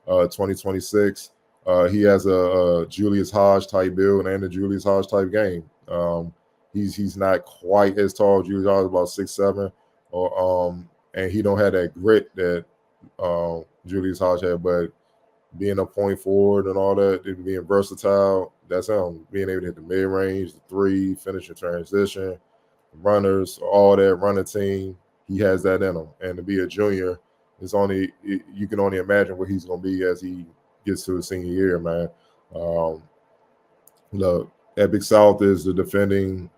2026. He has a Julius Hodge type build and a Julius Hodge type game. He's not quite as tall. Julius Hodge is about 6'7", and he don't have that grit that Julius Hodge had. But being a point forward and all that, being versatile, that's him. Being able to hit the mid range, the 3, finish in transition, runners, all that, running team. He has that in him. And to be a junior, you can only imagine what he's going to be as he gets to his senior year, man. Look, Epic South is the defending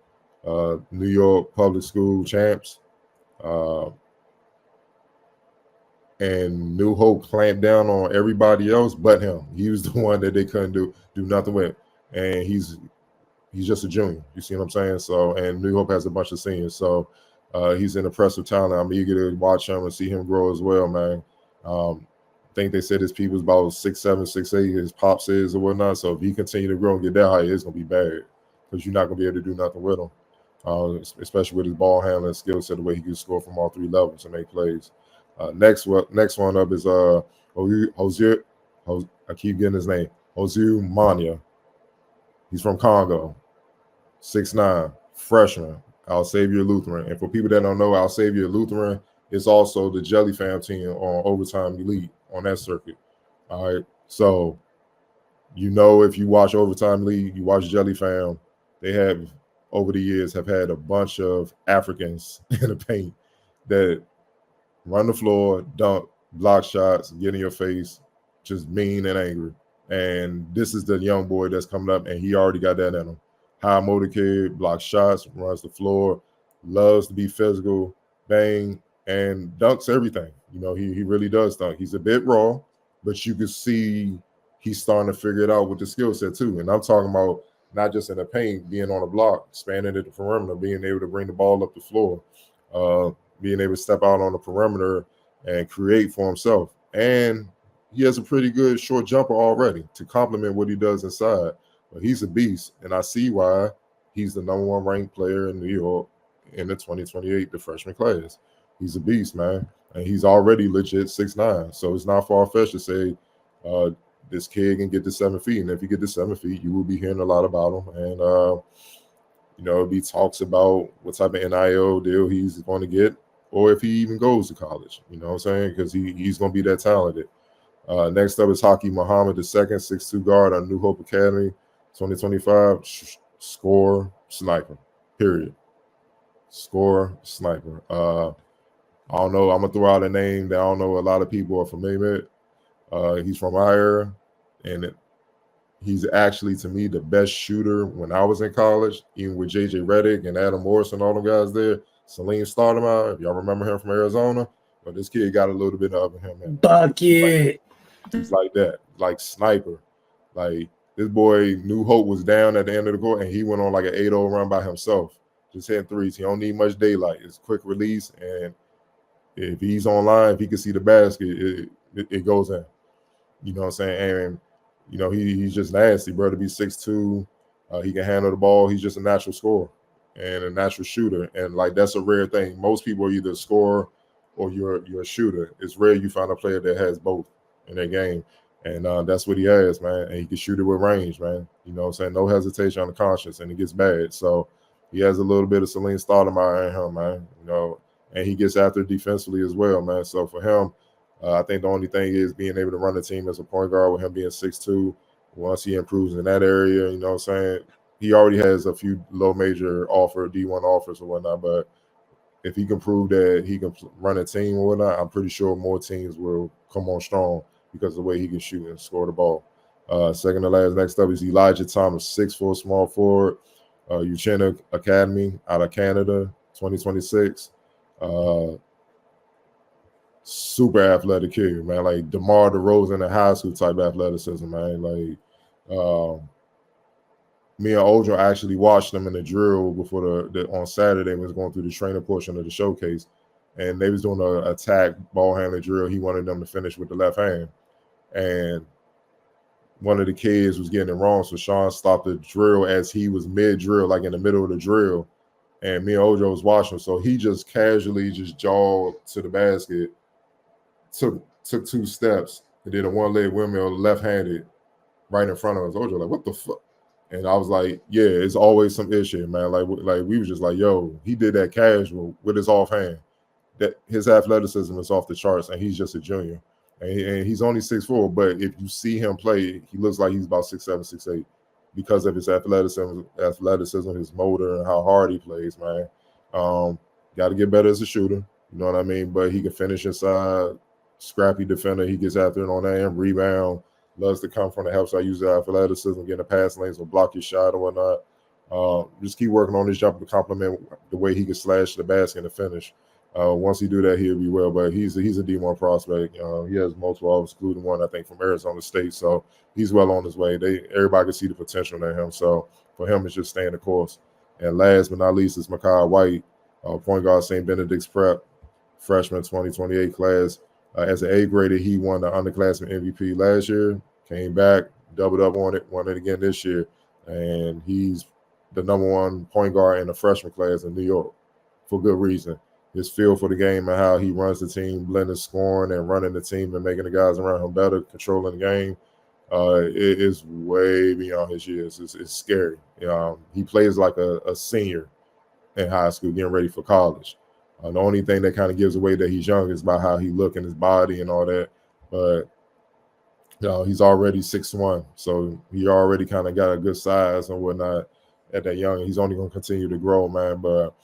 New York public school champs. and New Hope clamped down on everybody else but him. He was the one that they couldn't do nothing with, and he's just a junior. You see what I'm saying? So, and New Hope has a bunch of seniors, so he's an impressive talent. I'm eager to watch him and see him grow as well, man. I think they said his peak was about 6'7", 6'8", his pops is or whatnot. So if he continue to grow and get that high, it's gonna be bad because you're not gonna be able to do nothing with him, especially with his ball handling skill set, the way he can score from all three levels and make plays. Next one up is Hosier. I keep getting his name. Hosier Mania. He's from Congo. 6'9", freshman. Octavia Lutheran. And for people that don't know, Octavia Lutheran is also the Jelly Fam team on Overtime Elite on that circuit. All right. So, if you watch Overtime Elite, you watch Jelly Fam, they have over the years have had a bunch of Africans in the paint that run the floor, dunk, block shots, get in your face, just mean and angry. And this is the young boy that's coming up, and he already got that in him. High motor kid, blocks shots, runs the floor, loves to be physical, bang, and dunks everything. He really does dunk. He's a bit raw, but you can see he's starting to figure it out with the skill set too. And I'm talking about not just in the paint, being on the block, spanning at the perimeter, being able to bring the ball up the floor, being able to step out on the perimeter and create for himself. And he has a pretty good short jumper already to complement what he does inside. But he's a beast, and I see why he's the number one ranked player in New York in the 2028, the freshman class. He's a beast, man. And he's already legit 6'9". So it's not far-fetched to say this kid can get to 7 feet. And if you get to 7 feet, you will be hearing a lot about him. And, it'll be talks about what type of NIL deal he's going to get, or if he even goes to college. You know what I'm saying? Because he's going to be that talented. Next up is Haki Muhammad II, 6'2" guard on New Hope Academy, 2025. Score, sniper, period. Score, sniper. I don't know. I'm going to throw out a name that I don't know a lot of people are familiar with. He's from Iowa, and he's actually, to me, the best shooter when I was in college, even with J.J. Redick and Adam Morris and all them guys there. Salim Stoudemire, if y'all remember him from Arizona, but this kid got a little bit of him. Man.
Bucket.
He's like that, like sniper. Like this boy, New Hope was down at the end of the court, and he went on like an 8-0 run by himself, just hitting threes. He don't need much daylight. It's quick release, and if he's online, if he can see the basket, it goes in. You know what I'm saying? And he's just nasty, bro. To be 6'2", he can handle the ball. He's just a natural scorer and a natural shooter, and like that's a rare thing. Most people are either a scorer or you're a shooter. It's rare you find a player that has both in their game, and that's what he has, man. And he can shoot it with range, man. You know what I'm saying? No hesitation on the conscience, and it gets bad. So he has a little bit of Salim Stoudemire in him, man. And he gets after defensively as well, man. So for him, I think the only thing is being able to run the team as a point guard with him being 6'2". Once he improves in that area, you know what I'm saying? He already has a few low major D1 offers or whatnot, but if he can prove that he can run a team or whatnot, I'm pretty sure more teams will come on strong because of the way he can shoot and score the ball. Second to last, next up is Elijah Thomas, 6'4" small forward, Uchenna Academy out of Canada, 2026. Super athletic kid, man. Like DeMar DeRozan in high school type athleticism, man. Like me and Ojo actually watched them in the drill before on Saturday. We was going through the training portion of the showcase, and they was doing an attack ball handling drill. He wanted them to finish with the left hand, and one of the kids was getting it wrong, so Sean stopped the drill as he was mid-drill, like in the middle of the drill, and me and Ojo was watching. So he just casually just jogged to the basket, took 2 steps, and did a one-leg windmill left-handed right in front of us. Ojo like, what the fuck? And I was like, yeah, it's always some issue, man. Like we was just like, yo, he did that casual with his offhand. That his athleticism is off the charts, and he's just a junior. And he's only 6'4", but if you see him play, he looks like he's about 6'7", 6'8", because of his athleticism, his motor, and how hard he plays, man. Got to get better as a shooter, you know what I mean? But he can finish inside, scrappy defender. He gets after it on that end, rebound. Loves to come from the help side, use the athleticism, get in the pass lanes or block your shot or whatnot. Just keep working on his jump to complement the way he can slash the basket and finish. Once he do that, he'll be well. But he's a D1 prospect. He has multiple offers, including one I think from Arizona State. So he's well on his way. Everybody can see the potential in him. So for him, it's just staying the course. And last but not least is Mekhi White, point guard, St. Benedict's Prep, freshman 2028 class. As an A grader, he won the underclassmen MVP last year. Came back, doubled up on it, won it again this year, and he's the number one point guard in the freshman class in New York for good reason. His feel for the game and how he runs the team, blending scoring and running the team and making the guys around him better, controlling the game. It is way beyond his years. It's scary. He plays like a senior in high school, getting ready for college. The only thing that kind of gives away that he's young is by how he look and his body and all that. But he's already 6'1", so he already kind of got a good size and whatnot at that young. He's only going to continue to grow, man. But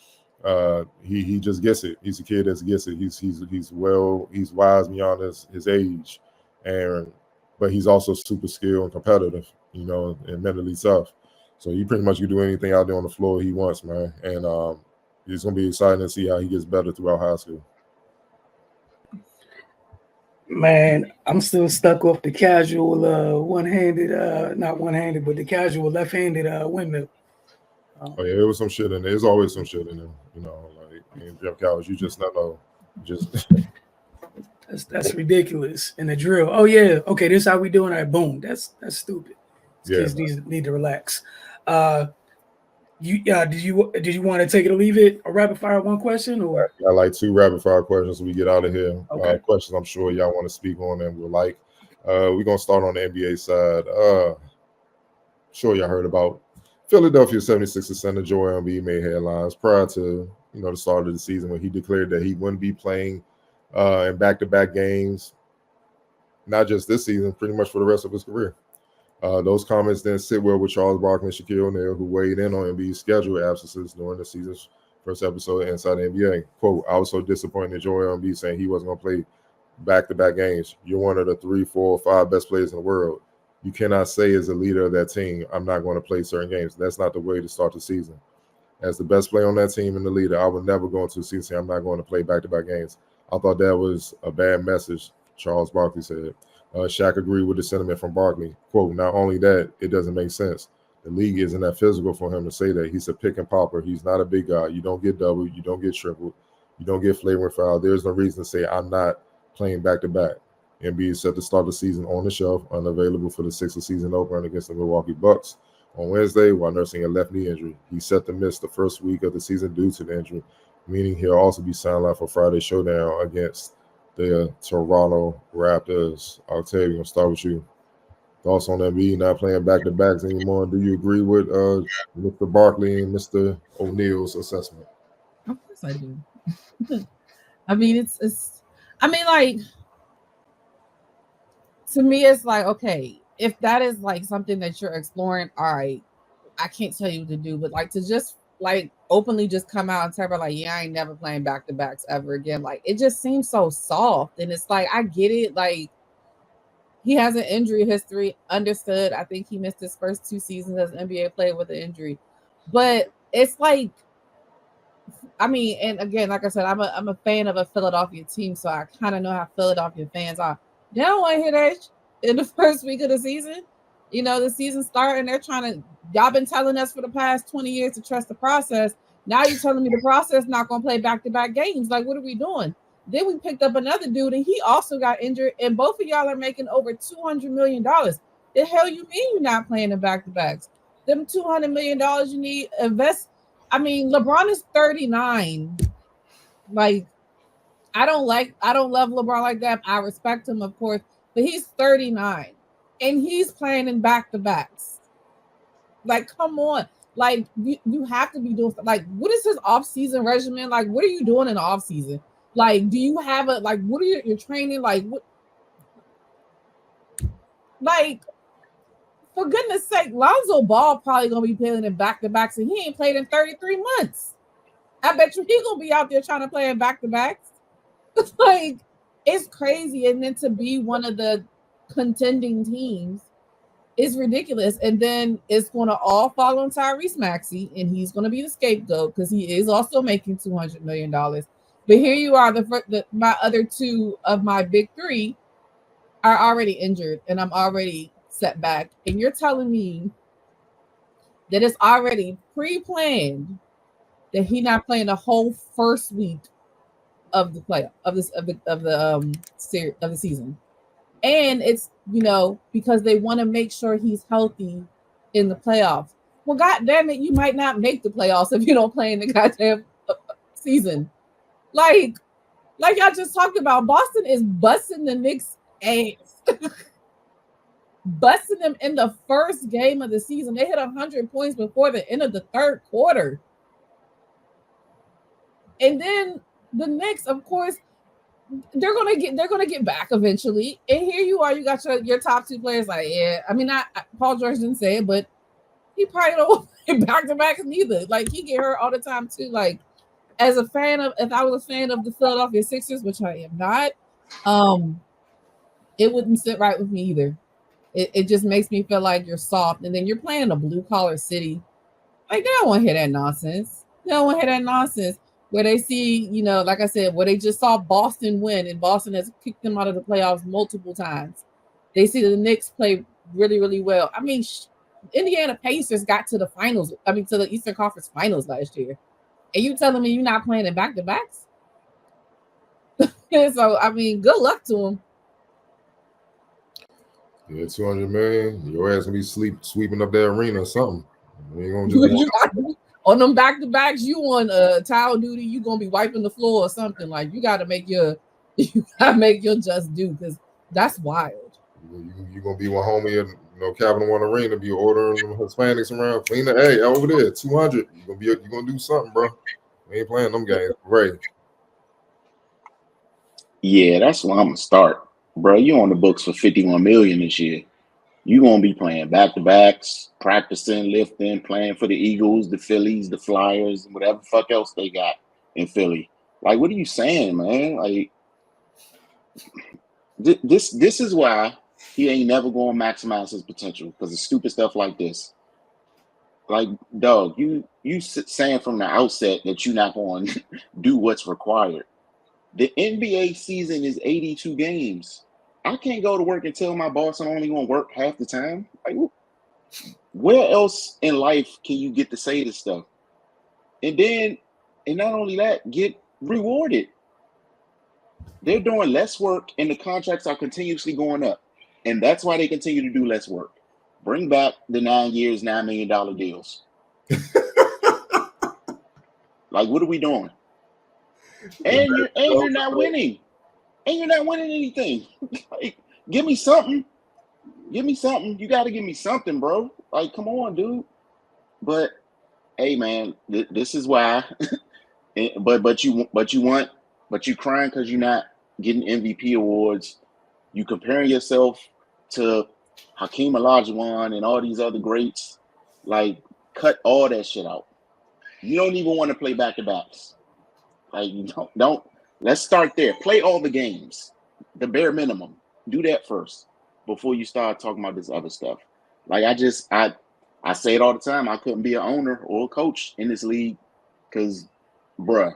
he just gets it. He's a kid that gets it. He's wise beyond his age, but he's also super skilled and competitive, and mentally tough. So he pretty much can do anything out there on the floor he wants, man. And it's going to be exciting to see how he gets better throughout high school.
Man, I'm still stuck off the casual not one-handed, but the casual left-handed windmill.
Oh yeah, there was some shit in there. There's always some shit in there, like in Jeff Cowers, you just not know.
That's ridiculous. And the drill. Oh yeah, okay, this is how we doing. All right, boom. That's stupid. These kids need to relax. Did you want to take it or leave it? A rapid fire one question or?
I like 2 rapid fire questions so we get out of here.
Okay.
Questions I'm sure y'all want to speak on and we'll like. We're gonna start on the NBA side. Sure y'all heard about Philadelphia 76ers center Joel Embiid made headlines prior to the start of the season when he declared that he wouldn't be playing in back-to-back games, not just this season, pretty much for the rest of his career. Those comments didn't sit well with Charles Barkley and Shaquille O'Neal, who weighed in on Embiid's scheduled absences during the season's first episode of Inside the NBA. Quote, I was so disappointed in Joel Embiid saying he wasn't going to play back-to-back games. You're one of the 3, 4, 5 best players in the world. You cannot say as a leader of that team, I'm not going to play certain games. That's not the way to start the season. As the best player on that team and the leader, I would never go into the season saying I'm not going to play back-to-back games. I thought that was a bad message, Charles Barkley said. Shaq agreed with the sentiment from Barkley. Quote, not only that, it doesn't make sense. The league isn't that physical for him to say that. He's a pick and popper. He's not a big guy. You don't get doubled. You don't get tripled. You don't get flagrant foul. There's no reason to say I'm not playing back-to-back. Embiid set to start the season on the shelf, unavailable for the Sixers season opener against the Milwaukee Bucks on Wednesday while nursing a left knee injury. He's set to miss the first week of the season due to the injury, meaning he'll also be sidelined for Friday's showdown against the Toronto Raptors. Octavia, I'll start with you. Thoughts on Embiid not playing back-to-backs anymore? Do you agree with Mr. Barkley and Mr. O'Neal's assessment?
Of course I do. I mean, to me, it's like, okay, if that is like something that you're exploring, all right, I can't tell you what to do, but like to just like openly just come out and tell her like, yeah, I ain't never playing back-to-backs ever again. Like, it just seems so soft. And it's like, I get it. Like, he has an injury history, understood. I think he missed his first 2 seasons as an NBA player with an injury. But it's like, I mean, and again, like I said, I'm a fan of a Philadelphia team, so I kind of know how Philadelphia fans are. They don't want to hear that in the first week of the season. The season starting, they're trying to, y'all been telling us for the past 20 years to trust the process. Now you're telling me the process not going to play back-to-back games. Like, what are we doing? Then we picked up another dude, and he also got injured, and both of y'all are making over $200 million. The hell you mean you're not playing the back-to-backs? Them $200 million you need, invest. I mean, LeBron is 39. Like, I don't love LeBron like that. I respect him, of course, but he's 39 and he's playing in back-to-backs. Like, come on. Like, you have to be doing stuff. Like, what is his off-season regimen? Like, what are you doing in the off-season? Like, do you have what are your training? Like, what? Like, for goodness sake, Lonzo Ball probably going to be playing in back-to-backs and he ain't played in 33 months. I bet you he's going to be out there trying to play in back-to-backs. Like, it's crazy. And then to be one of the contending teams is ridiculous. And then it's going to all fall on Tyrese Maxey, and he's going to be the scapegoat because he is also making $200 million. But here you are, my other two of my big three are already injured, and I'm already set back. And you're telling me that it's already pre-planned that he not playing the whole first week of the play of the season, and it's because they want to make sure he's healthy in the playoffs. Well, god damn it, you might not make the playoffs if you don't play in the goddamn season. Like y'all just talked about, Boston is busting the Knicks' ass. Busting them in the first game of the season. They hit 100 points before the end of the third quarter. And then the Knicks, of course, they're gonna get back eventually. And here you are, you got your top two players. Like, yeah, I mean, Paul George didn't say it, but he probably don't play back to backs neither. Like, he get hurt all the time too. Like, if I was a fan of the Philadelphia Sixers, which I am not, it wouldn't sit right with me either. It just makes me feel like you're soft, and then you're playing a blue collar city. Like, they don't want to hear that nonsense. They don't want to hear that nonsense where they see, like I said, where they just saw Boston win, and Boston has kicked them out of the playoffs multiple times. They see the Knicks play really, really well. I mean, Indiana Pacers got to the finals. I mean, to the Eastern Conference Finals last year. And you telling me you're not playing in back-to-backs? So, I mean, good luck to them.
Yeah, $200 million. Your ass gonna be sweeping up that arena or something. You ain't gonna just
on them back-to-backs, you on towel duty, you gonna be wiping the floor or something. Like, you gotta make your just due, because that's wild.
You gonna be one homie in Capital One Arena, be ordering them Hispanics around, clean the hey over there, 200. You gonna do something, bro. We ain't playing them games, right?
Yeah, that's where I'm gonna start, bro. You on the books for $51 million this year. You gonna be playing back-to-backs, practicing, lifting, playing for the Eagles, the Phillies, the Flyers, whatever the fuck else they got in Philly. Like, what are you saying, man? Like, this is why he ain't never gonna maximize his potential, because of stupid stuff like this. Like, dog, you saying from the outset that you're not going to do what's required. The NBA season is 82 games. I can't go to work and tell my boss I'm only going to work half the time. Like, where else in life can you get to say this stuff? And not only that, get rewarded. They're doing less work, and the contracts are continuously going up. And that's why they continue to do less work. Bring back the 9 years, $9 million deals. Like, what are we doing? And you're not winning. And you're not winning anything. Like, give me something. Give me something. You got to give me something, bro. Like, come on, dude. But hey, man, this is why. but you crying because you're not getting MVP awards. You comparing yourself to Hakeem Olajuwon and all these other greats. Like, cut all that shit out. You don't even want to play back-to-backs. Like, you don't. Let's start there. Play all the games, the bare minimum. Do that first before you start talking about this other stuff. Like, I say it all the time. I couldn't be an owner or a coach in this league because, bruh,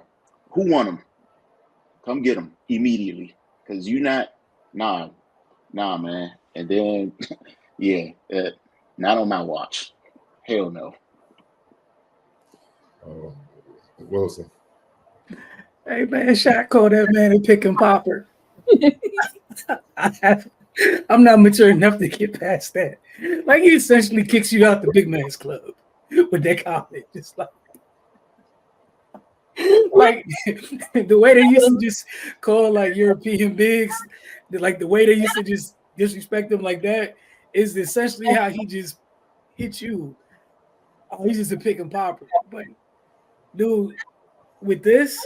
who won them? Come get them immediately, because you not. Nah, man. And then, yeah, not on my watch. Hell no.
Wilson.
Hey, man, Shaq called that man a pick and popper. I'm not mature enough to get past that. Like, he essentially kicks you out the big man's club with that comment. Just like the way they used to just call like European bigs, like the way they used to just disrespect them like that is essentially how he just hit you. Oh, he's just a pick and popper. But dude, with this,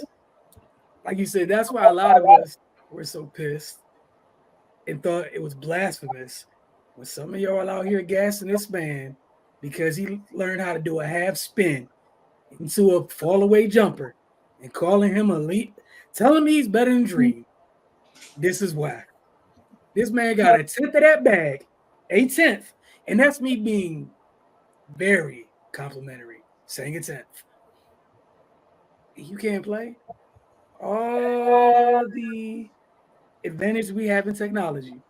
like you said, that's why a lot of us were so pissed and thought it was blasphemous when some of y'all out here gassing this man because he learned how to do a half spin into a fall away jumper and calling him elite, telling me he's better than Dream. This is why. This man got a tenth of that bag, a tenth, and that's me being very complimentary, saying a tenth. You can't play? all the advantage we have in technology,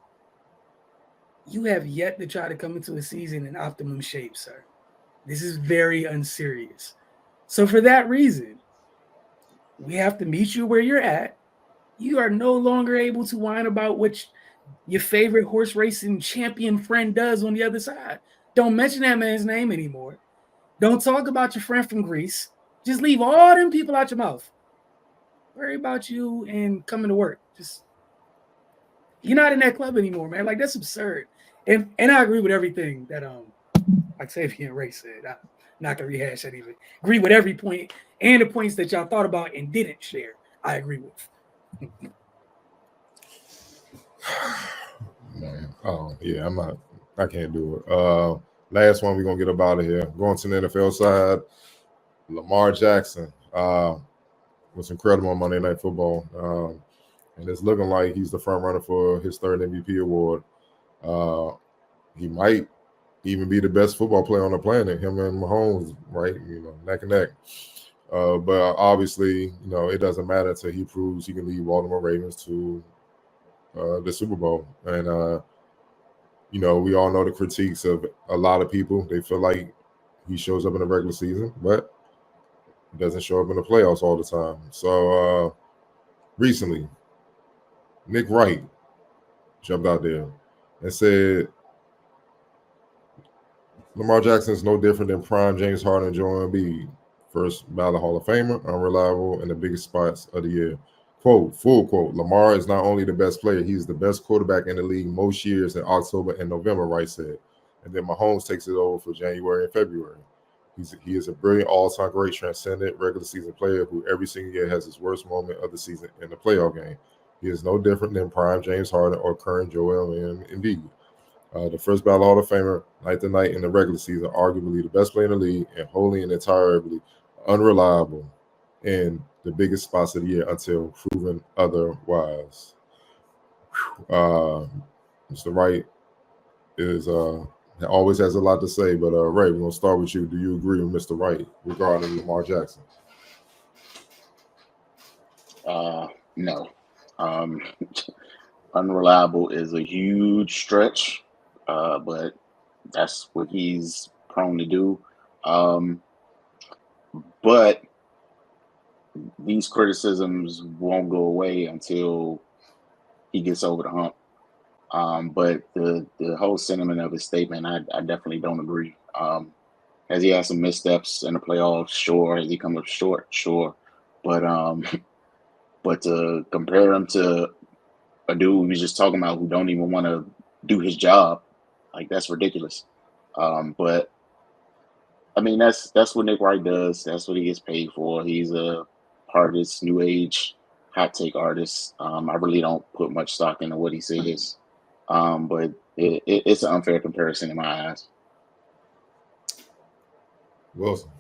you have yet to try to come into a season in optimum shape, sir. This is very unserious. So for that reason, we have to meet you where you're at. You are no longer able to whine about what your favorite horse racing champion friend does on the other side. Don't mention that man's name anymore. Don't talk about your friend from Greece. Just leave all them people out your mouth. Worry about you and coming to work. Just you're not in that club anymore, man. Like that's absurd. And I agree with everything that Octavia and Ray said. I'm not gonna rehash that even. Agree with every point and the points that y'all thought about and didn't share. I agree with.
Man, yeah, I can't do it. Last one we're gonna get up out of here. Going to the NFL side, Lamar Jackson was incredible on Monday Night Football. And it's looking like he's the front runner for his third MVP award. He might even be the best football player on the planet, him and Mahomes, right? Neck and neck. But obviously, it doesn't matter until he proves he can lead Baltimore Ravens to the Super Bowl. And, we all know the critiques of a lot of people. They feel like he shows up in the regular season, but he doesn't show up in the playoffs all the time. So recently, Nick Wright jumped out there and said Lamar Jackson is no different than prime James Harden and Joel Embiid. First ballot Hall of Famer, unreliable, and the biggest spots of the year. Quote, full quote, Lamar is not only the best player, he's the best quarterback in the league most years in October and November, Wright said. And then Mahomes takes it over for January and February. He is a brilliant all-time great, transcendent regular season player who every single year has his worst moment of the season in the playoff game. He is no different than prime James Harden or current Joel Embiid. The first ballot Hall of Famer, night to night in the regular season, arguably the best player in the league and wholly and entirely unreliable in the biggest spots of the year until proven otherwise. Mr. Wright is always has a lot to say, but Ray, we're gonna start with you. Do you agree with Mr. Wright regarding Lamar Jackson?
No. Unreliable is a huge stretch, but that's what he's prone to do. But these criticisms won't go away until he gets over the hump. But the whole sentiment of his statement, I definitely don't agree. Has he had some missteps in the playoffs? Sure. Has he come up short? Sure. But to compare him to a dude we was just talking about who don't even want to do his job, like that's ridiculous. But I mean, that's what Nick Wright does. That's what he gets paid for. He's a artist, new age, hot take artist. I really don't put much stock into what he says. But it's an unfair comparison in my eyes.
Wilson.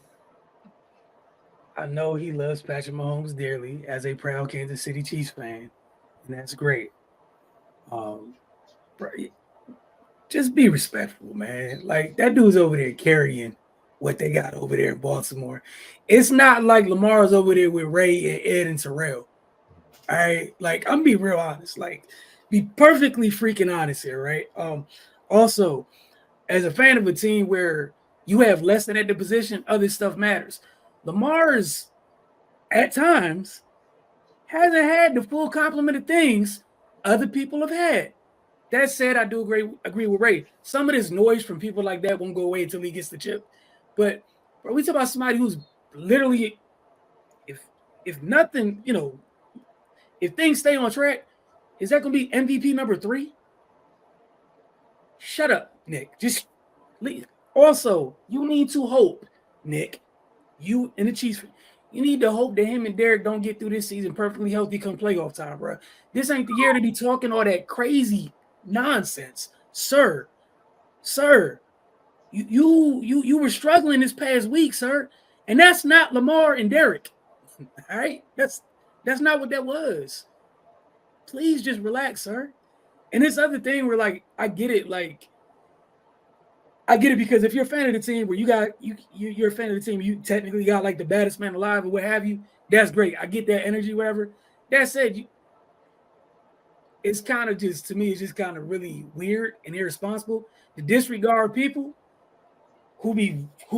I know he loves Patrick Mahomes dearly as a proud Kansas City Chiefs fan, and that's great. Just be respectful, man. Like that dude's over there carrying what they got over there in Baltimore. It's not like Lamar's over there with Ray and Ed and Terrell. All right, like I'm being real honest. Like, be perfectly freaking honest here, right? Also, as a fan of a team where you have less than at the position, other stuff matters. Lamar's at times hasn't had the full complement of things other people have had. That said, I do agree with Ray. Some of this noise from people like that won't go away until he gets the chip. But we talk about somebody who's literally, if nothing, if things stay on track, is that going to be MVP number 3? Shut up, Nick. Just leave. Also, you need to hope, Nick, you and the Chiefs, you need to hope that him and Derek don't get through this season perfectly healthy come playoff time, bro. This ain't the year to be talking all that crazy nonsense, sir. You were struggling this past week, sir, and that's not Lamar and Derek. All right, that's not what that was. Please just relax, sir. And this other thing where, like, I get it because if you're a fan of the team where you're a fan of the team, you technically got like the baddest man alive or what have you, That's great. I get that energy, whatever. That said, it's kind of just, to me, it's just kind of really weird and irresponsible to disregard people who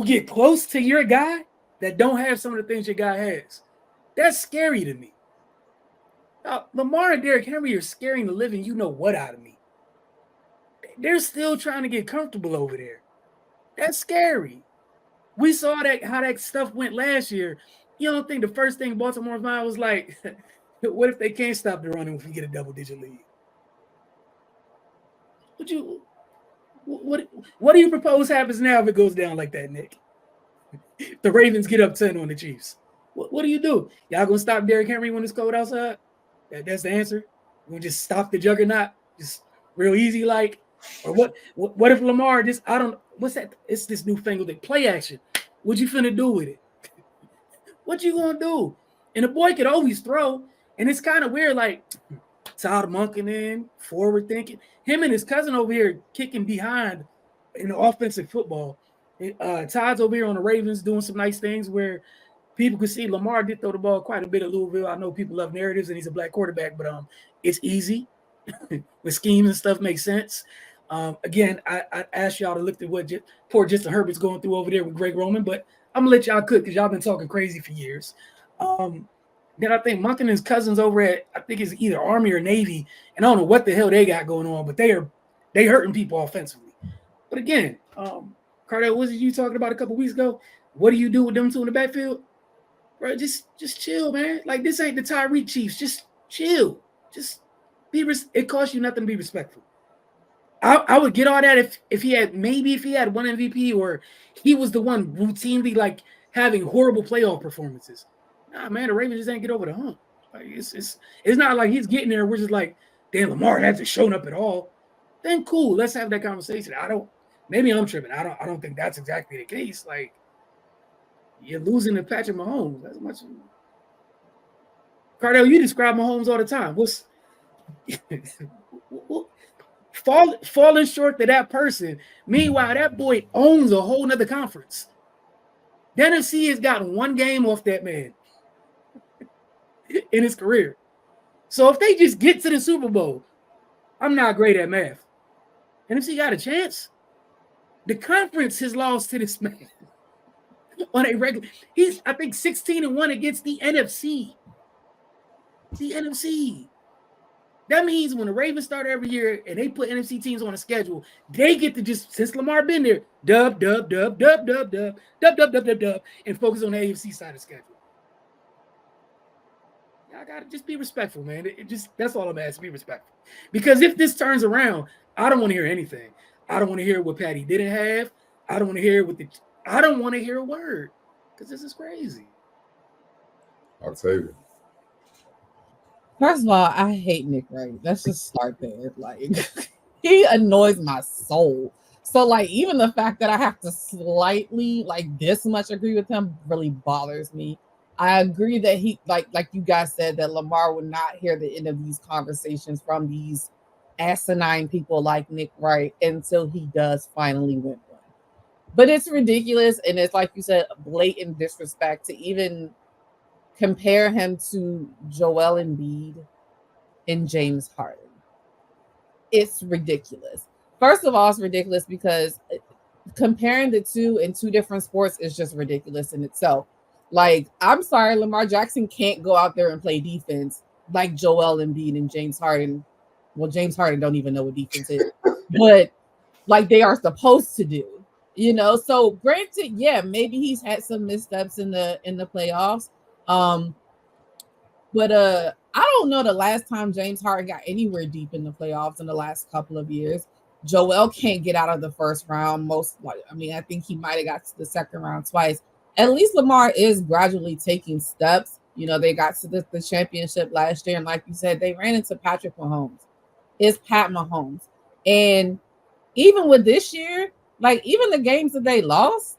get close to your guy that don't have some of the things your guy has. That's scary to me. Lamar and Derrick Henry are scaring the living you know what out of me. They're still trying to get comfortable over there. That's scary. We saw how that stuff went last year. You don't think the first thing Baltimore's mind was like, what if they can't stop the running if we get a double-digit lead? What do you propose happens now if it goes down like that, Nick? The Ravens get up 10 on the Chiefs. What do you do? Y'all gonna stop Derrick Henry when it's cold outside? That's the answer. We'll just stop the juggernaut, just real easy, like. Or what if Lamar just, I don't, what's that? It's this newfangled thing, play action. What you finna do with it? What you gonna do? And the boy could always throw, and it's kind of weird, like Todd Monken forward thinking. Him and his cousin over here kicking behind in the offensive football. Todd's over here on the Ravens doing some nice things where people could see Lamar did throw the ball quite a bit at Louisville. I know people love narratives and he's a black quarterback, but it's easy. With schemes and stuff makes sense. Again, I asked y'all to look at what poor Justin Herbert's going through over there with Greg Roman, but I'm gonna let y'all cook because y'all been talking crazy for years. Then I think Monken and his cousins over at, I think it's either Army or Navy, and I don't know what the hell they got going on, but they hurting people offensively. But again, Cardell, what was you talking about a couple weeks ago? What do you do with them two in the backfield? Bro, just chill, man. Like, this ain't the Tyreek Chiefs. Just chill. Just it costs you nothing to be respectful. I would get all that if he had one MVP or he was the one routinely like having horrible playoff performances. Nah, man, the Ravens just ain't get over the hump. Like, it's not like he's getting there. We're just like, damn, Lamar hasn't shown up at all. Then cool, let's have that conversation. Maybe I'm tripping. I don't think that's exactly the case. Like, you're losing to Patrick Mahomes. That's much. Cardell, you describe Mahomes all the time. What's falling short to that person? Meanwhile, that boy owns a whole nother conference. The NFC has gotten one game off that man in his career. So if they just get to the Super Bowl, I'm not great at math. NFC got a chance. The conference has lost to this man on a regular. He's, I think, 16-1 against the NFC. The NFC. That means when the Ravens start every year and they put NFC teams on a schedule, they get to just, since Lamar been there, dub, and focus on the AFC side of the schedule. I gotta just be respectful, man. That's all I'm asking, be respectful. Because if this turns around, I don't want to hear anything. I don't want to hear what Patty didn't have. I don't want to hear I don't want to hear a word because this is crazy.
Octavia.
First of all, I hate Nick Wright. Let's just start there. Like, he annoys my soul. So, like, even the fact that I have to slightly, like, this much agree with him really bothers me. I agree that he, like you guys said, that Lamar would not hear the end of these conversations from these asinine people like Nick Wright until he does finally win one. But it's ridiculous, and it's, like you said, blatant disrespect to even compare him to Joel Embiid and James Harden. It's ridiculous. First of all, it's ridiculous because comparing the two in two different sports is just ridiculous in itself. Like, I'm sorry, Lamar Jackson can't go out there and play defense like Joel Embiid and James Harden. Well, James Harden don't even know what defense is, but like they are supposed to do, you know? So granted, yeah, maybe he's had some missteps in the playoffs. But I don't know the last time James Harden got anywhere deep in the playoffs in the last couple of years. Joel can't get out of the first round. I think he might have got to the second round twice. At least Lamar is gradually taking steps. You know, they got to the championship last year, and like you said, they ran into Patrick Mahomes. It's Pat Mahomes. And even with this year, like even the games that they lost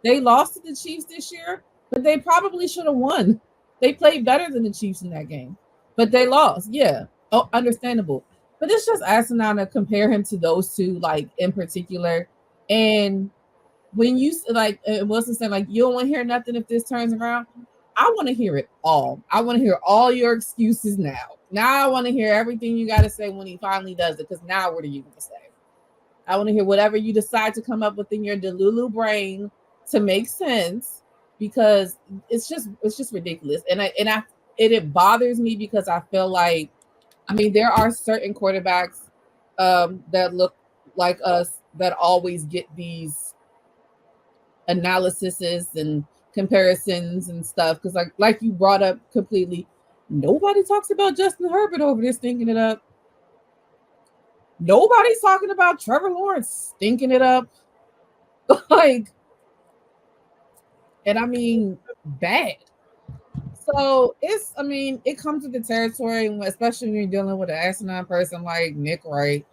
to the Chiefs this year, but they probably should have won. They played better than the Chiefs in that game, but they lost. Yeah. Oh, understandable. But it's just asinine to compare him to those two, like in particular. And when you like, Wilson said, like, you don't want to hear nothing if this turns around. I want to hear it all. I want to hear all your excuses now. Now I want to hear everything you got to say when he finally does it, because now what are you going to say? I want to hear whatever you decide to come up with in your Delulu brain to make sense, because it's just ridiculous. And it bothers me because I feel like, I mean, there are certain quarterbacks that look like us that always get these analyses and comparisons and stuff, because like you brought up completely, nobody talks about Justin Herbert over there stinking it up. Nobody's talking about Trevor Lawrence stinking it up. Like, and I mean bad. So it comes with the territory, especially when you're dealing with an asinine person like Nick Wright.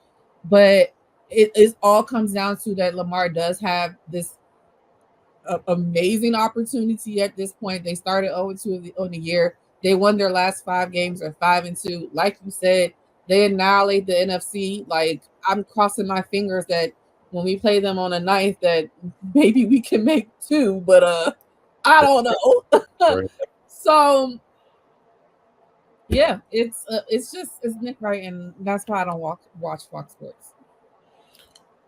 But it all comes down to that Lamar does have this amazing opportunity at this point. They started 0-2 on the year. They won their last 5 games, or 5-2. Like you said, they annihilate the NFC. Like, I'm crossing my fingers that when we play them on a 9th, that maybe we can make 2, but I don't know.
Right.
So yeah, it's Nick Wright, and that's why I don't watch Fox Sports.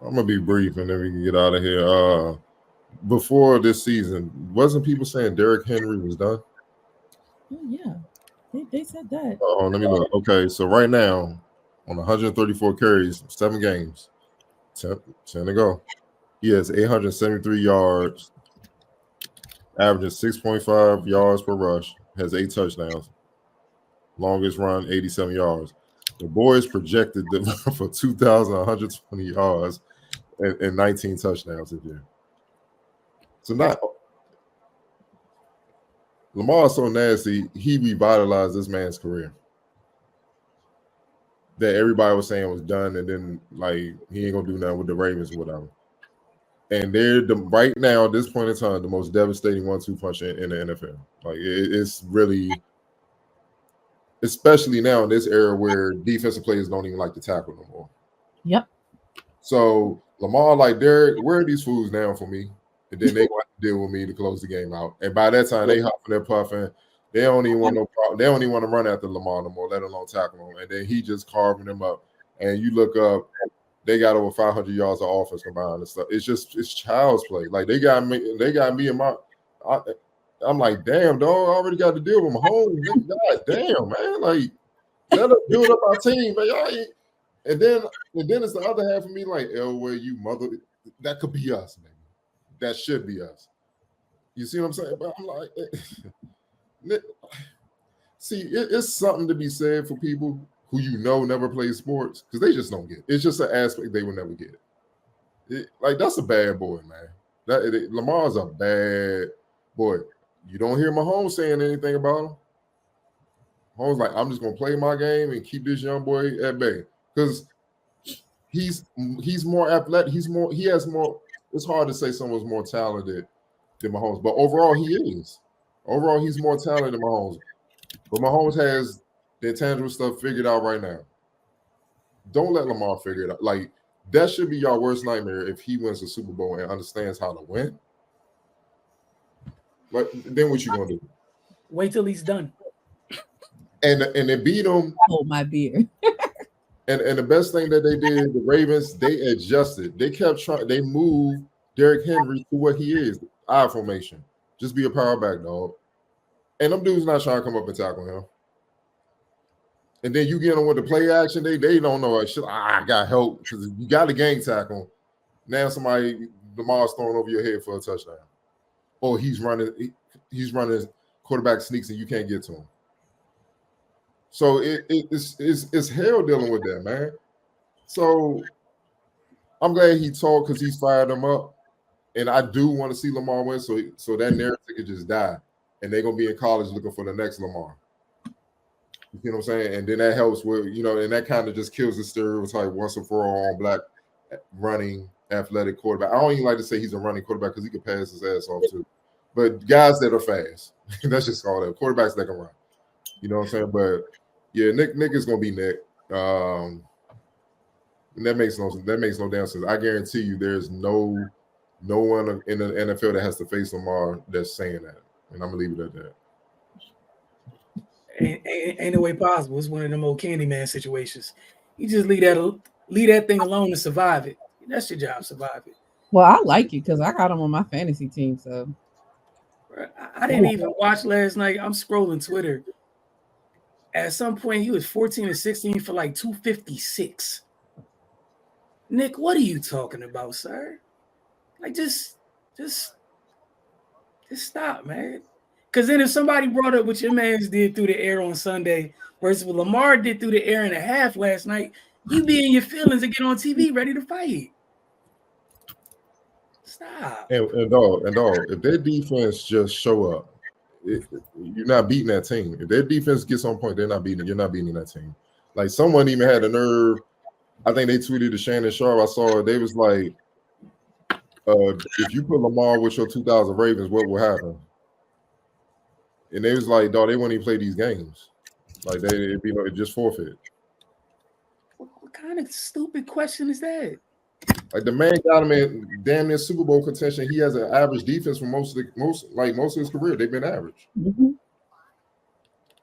I'm gonna be brief, and then we can get out of here. Before this season, wasn't people saying Derrick Henry was done?
Oh yeah, they said that.
Oh, let me look. Okay, so right now, on 134 carries, 7 games, 10 to go. He has 873 yards, averaging 6.5 yards per rush, has 8 touchdowns. Longest run, 87 yards. The boys projected for 2,120 yards and 19 touchdowns this year. So Lamar is so nasty, he revitalized this man's career. That everybody was saying was done, and then like he ain't gonna do nothing with the Ravens or whatever. And they're right now at this point in time the most devastating 1-2 punch in the NFL. Like it's really, especially now in this era where defensive players don't even like to tackle no more.
Yep.
So Lamar, like, Derek, where are these fools now for me? And then they want to deal with me to close the game out. And by that time, they huffing, they're puffing. They don't even want no problem. They don't even want to run after Lamar no more, let alone tackle him. And then he just carving them up. And you look up, they got over 500 yards of offense combined and stuff. It's child's play. Like they got me and I'm like, damn, dog, I already got to deal with Mahomes. God damn, man. Like, let us build up our team, man. Y'all ain't. And then it's the other half of me, like, Elway, you mother, that could be us, man. That should be us. You see what I'm saying? But I'm like, see, it's something to be said for people who never play sports, because they just don't get it. It's just an aspect they will never get. Like, that's a bad boy, man. Lamar's a bad boy. You don't hear Mahomes saying anything about him. Mahomes like, I'm just gonna play my game and keep this young boy at bay, because he's more athletic. He has more. It's hard to say someone's more talented than Mahomes, but overall he is. Overall, he's more talented than Mahomes. But Mahomes has the intangible stuff figured out right now. Don't let Lamar figure it out. Like, that should be your worst nightmare if he wins the Super Bowl and understands how to win. Like, then what you gonna do?
Wait till he's done.
And they beat him.
Hold my beer.
And the best thing that they did, the Ravens, they adjusted. They kept trying. They moved Derrick Henry to what he is, I formation. Just be a power back, dog. And them dudes not trying to come up and tackle him. And then you get them with the play action. They don't know. I got help, because you got a gang tackle. Now Lamar's throwing over your head for a touchdown. Or he's running quarterback sneaks and you can't get to him. So it's hell dealing with that, man. So I'm glad he talked, because he's fired them up. And I do want to see Lamar win, so that narrative could just die. And they're going to be in college looking for the next Lamar. You see what I'm saying? And then that helps with, and that kind of just kills the stereotype once and for all on black running athletic quarterback. I don't even like to say he's a running quarterback, because he can pass his ass off too. But guys that are fast, that's just all that. Quarterbacks that can run. You know what I'm saying? But yeah, Nick is gonna be Nick. And that makes no damn sense. I guarantee you, there's no one in the NFL that has to face Lamar that's saying that. And I'm gonna leave it at that.
Ain't no way possible. It's one of them old Candyman situations. You just leave that thing alone and survive it. That's your job, survive it.
Well, I like it because I got him on my fantasy team. So
I didn't even watch last night. I'm scrolling Twitter. At some point, he was 14 or 16 for like 256. Nick, what are you talking about, sir? Like, just stop, man. Because then if somebody brought up what your mans did through the air on Sunday versus what Lamar did through the air and a half last night, you be in your feelings and get on TV ready to fight. Stop.
And dog, if their defense just show up, you're not beating that team. If their defense gets on point, you're not beating that team. Like someone even had the nerve. I think they tweeted to Shannon Sharp. I saw it. They was like, if you put Lamar with your 2000 Ravens, what will happen? And they was like, dog, they won't even play these games. Like it'd be like just forfeit.
What kind of stupid question is that?
Like the man got him in damn near Super Bowl contention. He has an average defense for most of his career. They've been average.
Mm-hmm.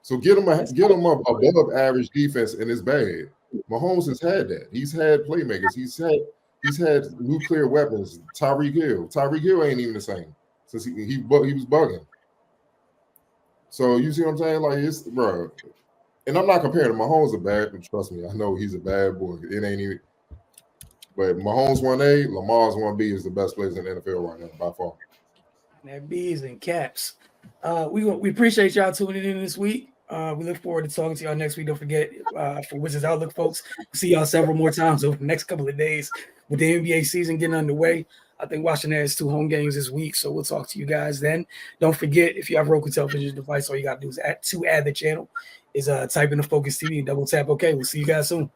So get him above average defense, and it's bad. Mahomes has had that. He's had playmakers. He's had nuclear weapons. Tyreek Hill ain't even the same since he was bugging. So you see what I'm saying? Like it's bro. And I'm not comparing to Mahomes a bad, but trust me, I know he's a bad boy. It ain't even. But Mahomes 1A, Lamar's 1B is the best players in the NFL right now by far.
That B is in caps. We appreciate y'all tuning in this week. We look forward to talking to y'all next week. Don't forget for Wizards Outlook, folks. We'll see y'all several more times over the next couple of days with the NBA season getting underway. I think Washington has 2 home games this week, so we'll talk to you guys then. Don't forget, if you have a Roku television device, all you got to do is add the channel. Is type in the Focus TV and double tap OK. We'll see you guys soon.